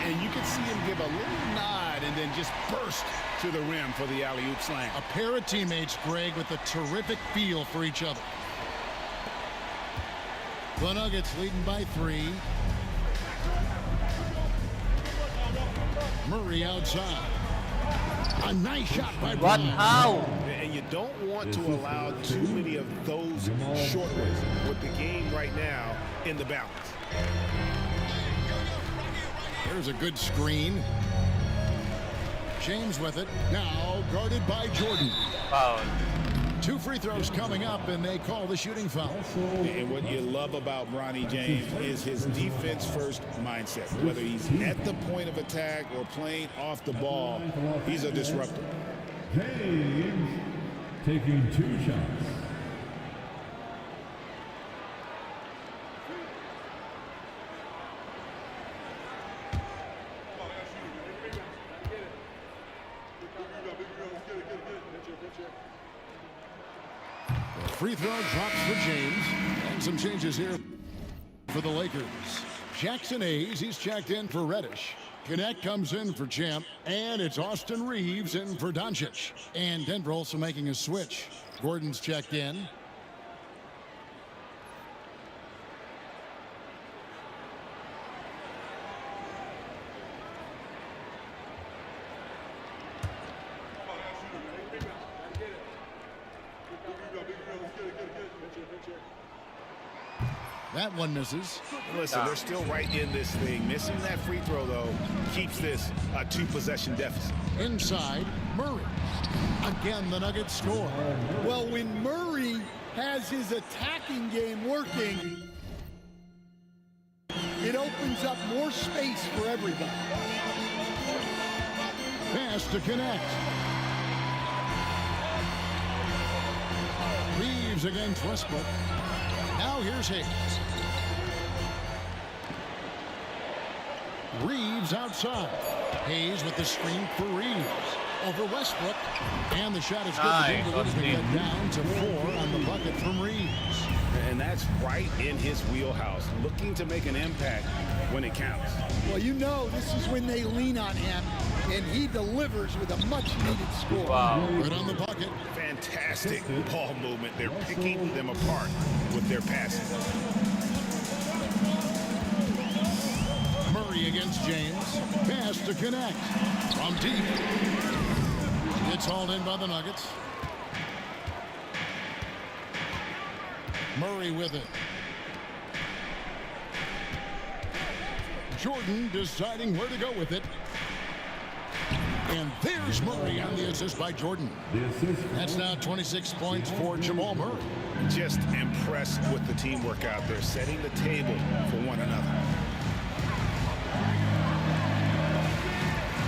And you can see him give a little nod and then just burst to the rim for the alley-oop slam. A pair of teammates, Greg, with a terrific feel for each other. The Nuggets leading by 3. Murray outside. A nice shot by What? Brown. How? And you don't want to allow too many of those short ones with the game right now in the balance. There's a good screen. James with it. Now guarded by Jordan. Foul. 2 free throws coming up, and they call the shooting foul. And what you love about Bronny James is his defense-first mindset. Whether he's at the point of attack or playing off the ball, he's a disruptor. James taking 2 shots. free throw drops for James. And some changes here for the Lakers. Jackson Hayes, he's checked in for Reddish. Connect comes in for Champ, and it's Austin Reeves in for Doncic. And Denver also making a switch. Gordon's checked in. That one misses. Listen, they're still right in this thing. Missing that free throw, though, keeps this a 2-possession deficit. Inside, Murray. Again, the Nuggets score. Well, when Murray has his attacking game working, it opens up more space for everybody. Pass to connect. Reeves against Westbrook. Now here's Hayes. Reeves outside. Hayes with the screen for Reeves. Over Westbrook. And the shot is good. Nice. The get down to 4 on the bucket from Reeves. And that's right in his wheelhouse, looking to make an impact when it counts. Well, you know this is when they lean on him, and he delivers with a much-needed score. Wow. Right on the bucket. Fantastic ball movement. They're picking them apart with their passes. Murray against James. Pass to connect. From deep. It's hauled in by the Nuggets. Murray with it. Jordan deciding where to go with it. And there's Murray on the assist by Jordan. That's now 26 points for Jamal Murray. Just impressed with the teamwork out there, setting the table for one another.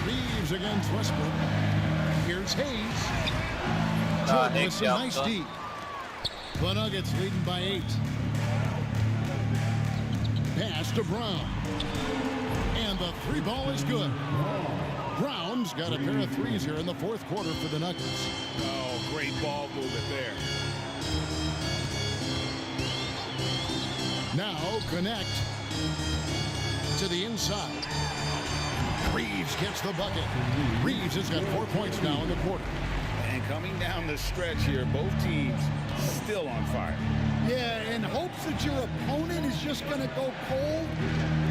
Reeves against Westbrook. Here's Hayes. Jordan with some nice D. The Nuggets leading by 8. Pass to Brown. And the 3 ball is good. Brown's got a pair of threes here in the 4th quarter for the Nuggets. Oh, great ball movement there. Now connect to the inside. Reeves gets the bucket. Reeves has got 4 points now in the quarter. And coming down the stretch here, both teams still on fire. Yeah, in hopes that your opponent is just going to go cold.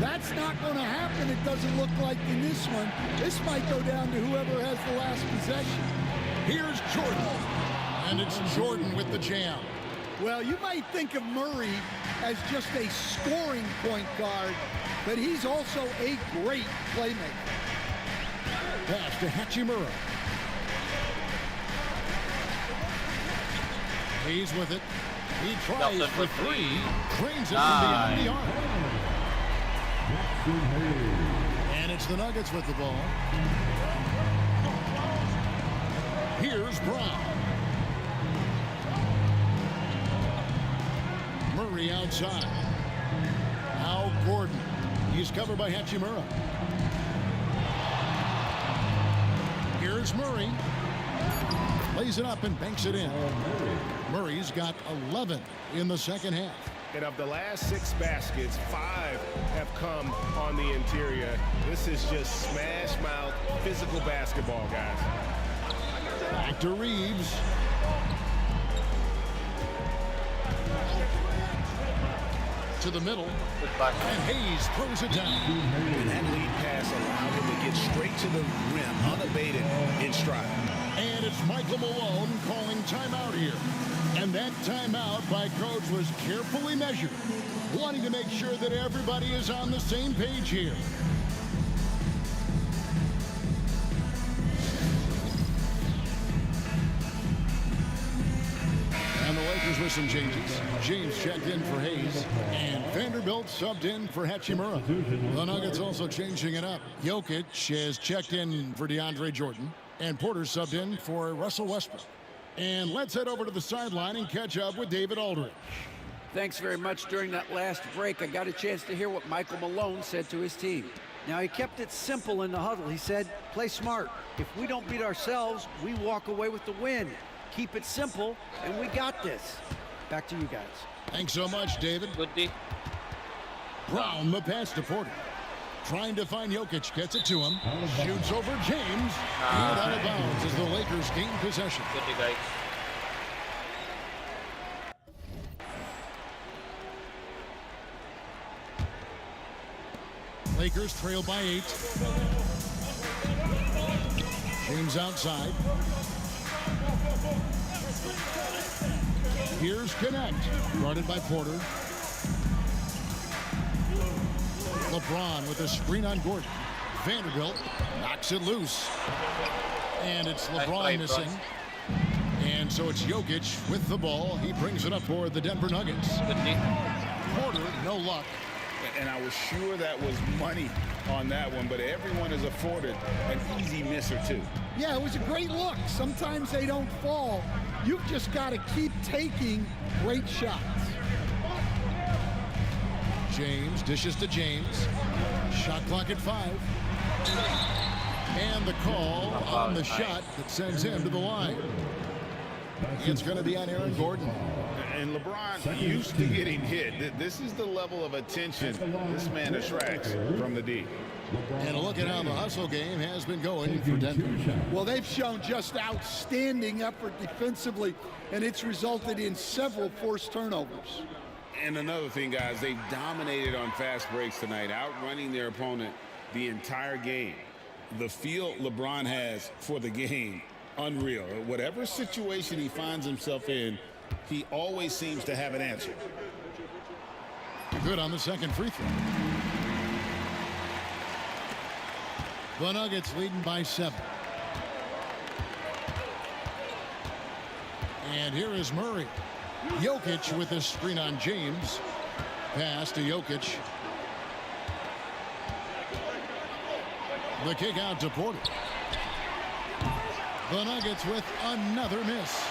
That's not going to happen, it doesn't look like in this one. This might go down to whoever has the last possession. Here's Jordan. And it's Jordan with the jam. Well, you might think of Murray as just a scoring point guard, but he's also a great playmaker. Pass to Hachimura. Hayes with it. He tries for 3. Drains it from beyond the arc. And it's the Nuggets with the ball. Here's Brown. Murray outside. Now Gordon. He's covered by Hachimura. Here's Murray. Lays it up and banks it in. Murray's got 11 in the second half. And of the last 6 baskets, 5 have come on the interior. This is just smash mouth, physical basketball, guys. Back to Reeves. To the middle. And Hayes throws it down. And that lead pass allowed him to get straight to the rim, unabated in stride. And it's Michael Malone calling timeout here. And that timeout by coach was carefully measured, wanting to make sure that everybody is on the same page here. And the Lakers with some changes. James checked in for Hayes, and Vanderbilt subbed in for Hachimura. The Nuggets also changing it up. Jokic has checked in for DeAndre Jordan, and Porter subbed in for Russell Westbrook. And let's head over to the sideline and catch up with David Aldridge. Thanks very much. During that last break, I got a chance to hear what Michael Malone said to his team. Now, he kept it simple in the huddle. He said, play smart. If we don't beat ourselves, we walk away with the win. Keep it simple, and we got this. Back to you guys. Thanks so much, David. Good D. Brown, the pass to Porter. Trying to find Jokic, gets it to him. Shoots over James. And out of bounds as the Lakers gain possession. Good D, guys. Lakers trail by 8. James outside. Here's Connect. Guarded by Porter. LeBron with a screen on Gordon. Vanderbilt knocks it loose. And it's LeBron missing. And so it's Jokic with the ball. He brings it up for the Denver Nuggets. Porter, no luck. And I was sure that was money on that one, but everyone is afforded an easy miss or two. Yeah, it was a great look. Sometimes they don't fall. You've just got to keep taking great shots. James dishes to James. Shot clock at 5. And the call on the shot that sends him to the line. It's going to be on Aaron Gordon. And LeBron used to getting hit. This is the level of attention this man attracts from the D. And a look at how the hustle game has been going for Denver. Well, they've shown just outstanding effort defensively, and it's resulted in several forced turnovers. And another thing, guys, they've dominated on fast breaks tonight, outrunning their opponent the entire game. The feel LeBron has for the game, unreal. Whatever situation he finds himself in, he always seems to have an answer. Good on the second free throw. The Nuggets leading by 7. And here is Murray. Jokic with a screen on James. Pass to Jokic. The kick out to Porter. The Nuggets with another miss.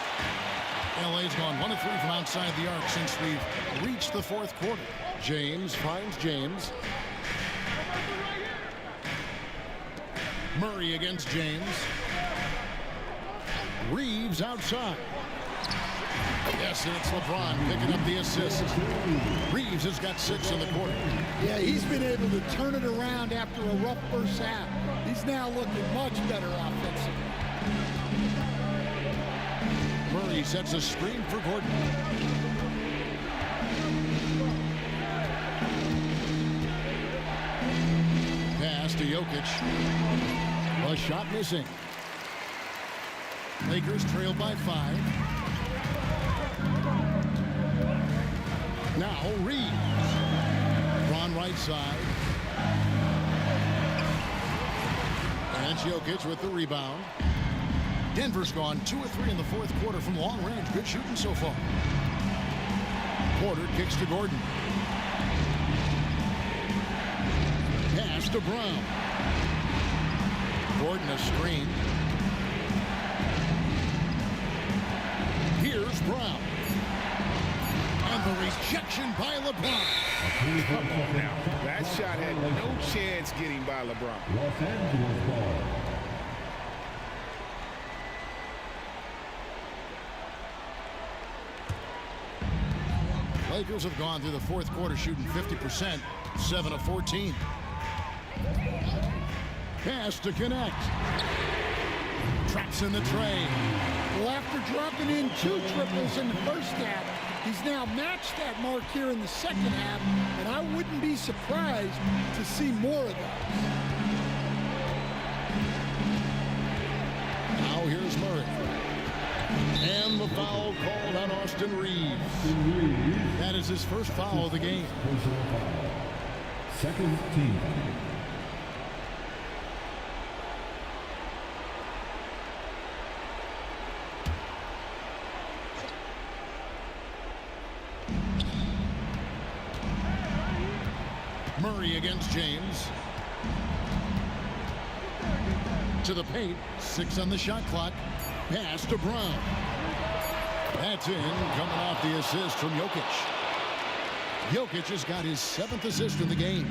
LA's gone 1 of 3 from outside the arc since we've reached the fourth quarter. James finds James. Murray against James. Reeves outside. Yes, and it's LeBron picking up the assist. Reeves has got 6 in the quarter. Yeah, he's been able to turn it around after a rough first half. He's now looking much better offensively. Murray sets a screen for Gordon. Pass to Jokic. A shot missing. Lakers trail by 5. Now Reeves. LeBron right side. And Jokic with the rebound. Denver's gone 2 of 3 in the fourth quarter from long range. Good shooting so far. Porter kicks to Gordon. Pass to Brown. Gordon a screen. Here's Brown. And the rejection by LeBron. Come on now. That shot had no chance getting by LeBron. Los Angeles ball. Lakers have gone through the fourth quarter shooting 50%, 7 of 14. Pass to Connect. Traps in the tray. Well, after dropping in 2 triples in the first half, he's now matched that mark here in the second half, and I wouldn't be surprised to see more of those. Now here's Murray. And the foul called on Austin Reeves. That is his first foul of the game. Second team. Murray against James. To the paint. 6 on the shot clock. Pass to Brown. That's in, coming off the assist from Jokic. Jokic has got his 7th assist in the game.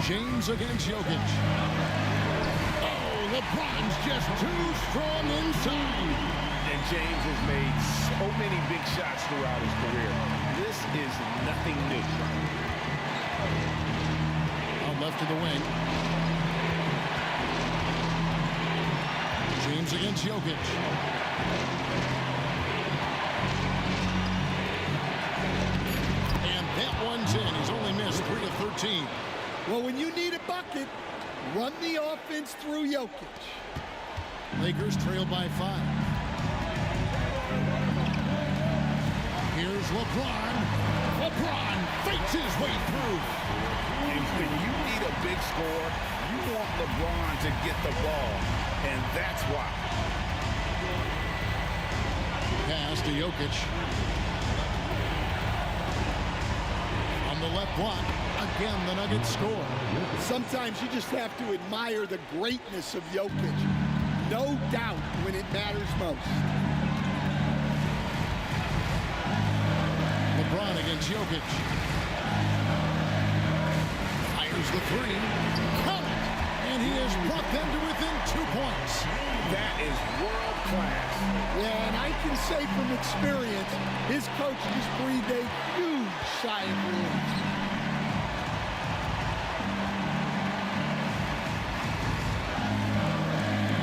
James against Jokic. Oh, LeBron's just too strong inside. And And James has made so many big shots throughout his career. This is nothing new. Out left of the wing. James against Jokic. And that one's in. He's only missed 3 of 13. Well, when you need a bucket, run the offense through Jokic. Lakers trail by 5. Here's LeBron. LeBron fakes his way through. And when you need a big score, you want LeBron to get the ball, and that's why. Pass to Jokic. On the left block, again the Nuggets score. Sometimes you just have to admire the greatness of Jokic. No doubt when it matters most. LeBron against Jokic. Fires the 3. Count it! And he has brought them to within 2 points. That is world class. Yeah, and I can say from experience, his coach just breathed a huge sigh of relief.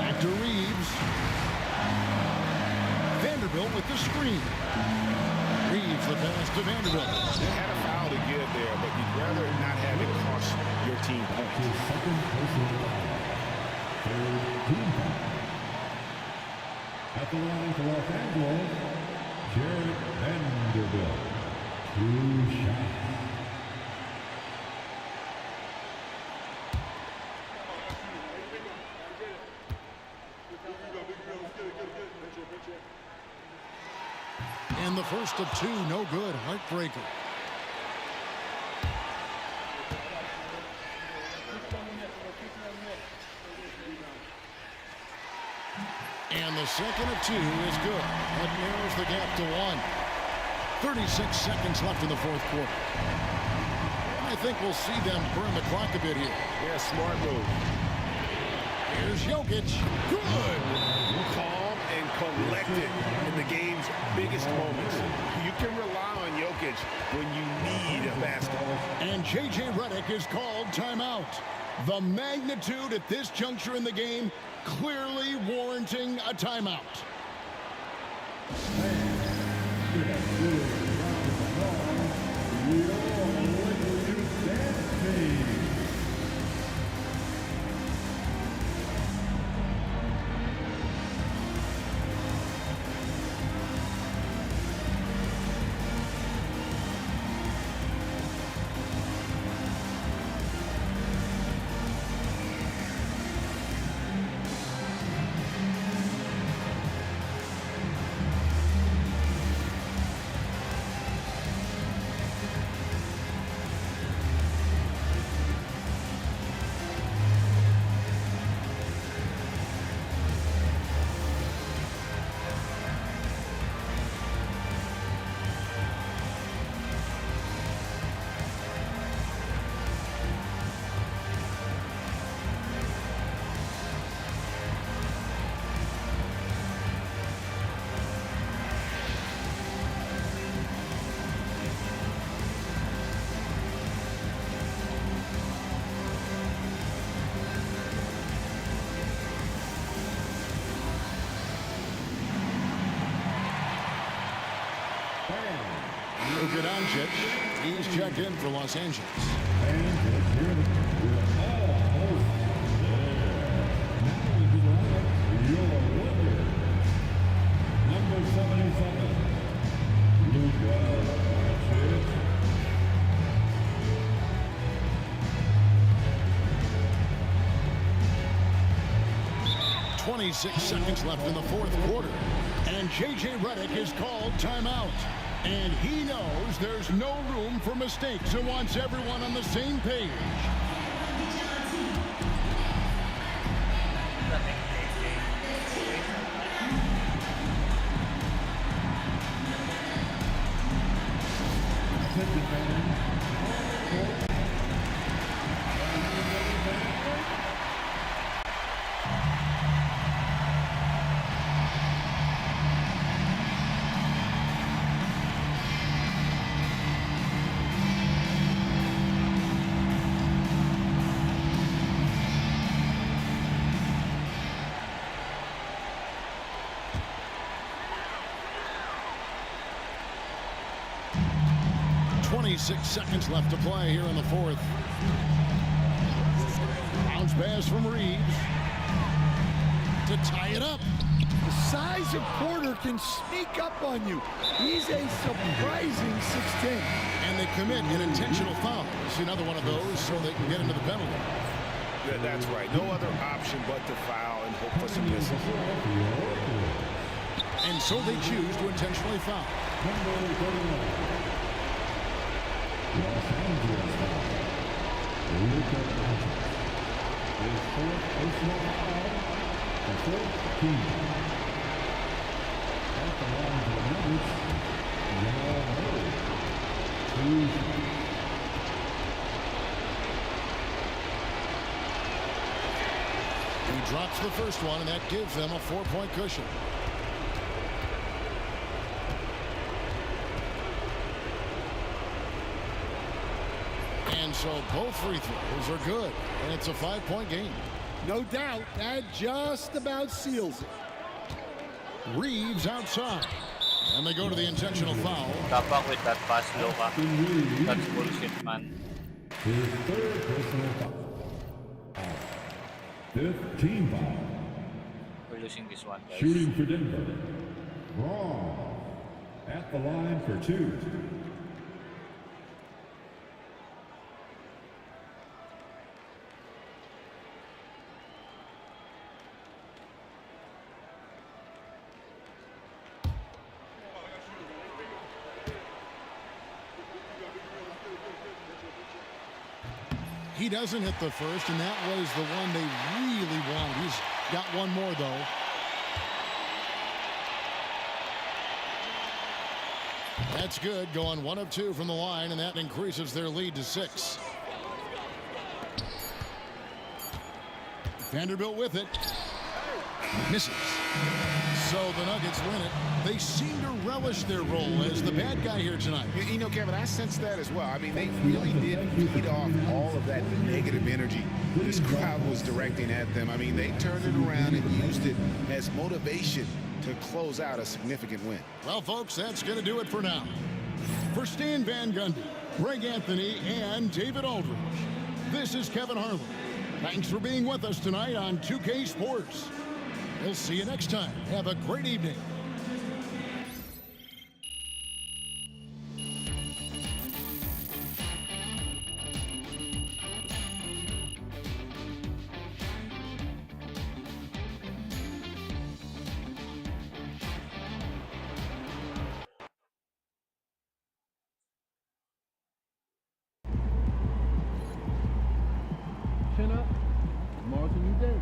Back to Reeves. Vanderbilt with the screen. Reeves the pass to Vanderbilt. They had a foul to give there, but you'd rather not have it cost your team points. Second personal foul. Third team foul. At the line for Los Angeles, Jared Vanderbilt. 2 shots. And the first of 2, no good. Heartbreaker. And the second of 2 is good. That narrows the gap to 1. 36 seconds left in the fourth quarter. I think we'll see them burn the clock a bit here. Yeah, smart move. Here's Jokic. Good. Calm and collected in the game's biggest moments. You can rely on Jokic when you need a basket. And J.J. Redick is called timeout. The magnitude at this juncture in the game clearly warranting a timeout. Luka Doncic, he's checked in for Los Angeles. And we're almost there. Now we develop your winner. Number 77, Luka Doncic. 26 seconds left in the fourth quarter. And J.J. Redick is called timeout. And he knows there's no room for mistakes and wants everyone on the same page. 26 seconds left to play here in the fourth. Bounce pass from Reeves to tie it up. The size of Porter can sneak up on you. He's a surprising 6'10". And they commit an intentional foul. It's another one of those so they can get into the penalty. Yeah, that's right. No other option but to foul and hope for some misses. And so they choose to intentionally foul. He drops the first one, and that gives them a 4-point cushion. And so both free throws are good, and it's a 5-point game. No doubt, that just about seals it. Reeves outside, and they go to the intentional foul. Tapak with that pass, Loka. That's bullshit, man. His third personal foul. Fifth team foul. We're losing this one, guys. Shooting for Denver. Wrong. At the line for 2. He doesn't hit the first, and that was the one they really wanted. He's got one more, though. That's good, going 1 of 2 from the line, and that increases their lead to 6. Vanderbilt with it. Misses. So the Nuggets win it. They seem to relish their role as the bad guy here tonight. You know, Kevin, I sense that as well. I mean, they really did feed off all of that negative energy this crowd was directing at them. I mean, they turned it around and used it as motivation to close out a significant win. Well, folks, that's going to do it for now. For Stan Van Gundy, Greg Anthony, and David Aldridge, this is Kevin Harlan. Thanks for being with us tonight on 2K Sports. We'll see you next time. Have a great evening. Chin up. Tomorrow's a new day.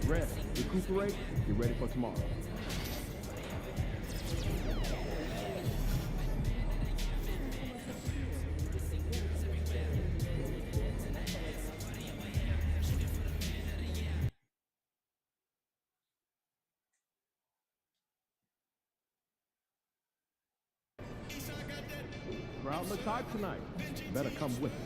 Rest, recuperate, get ready for tomorrow. Crowd looks hot tonight. Better come with it.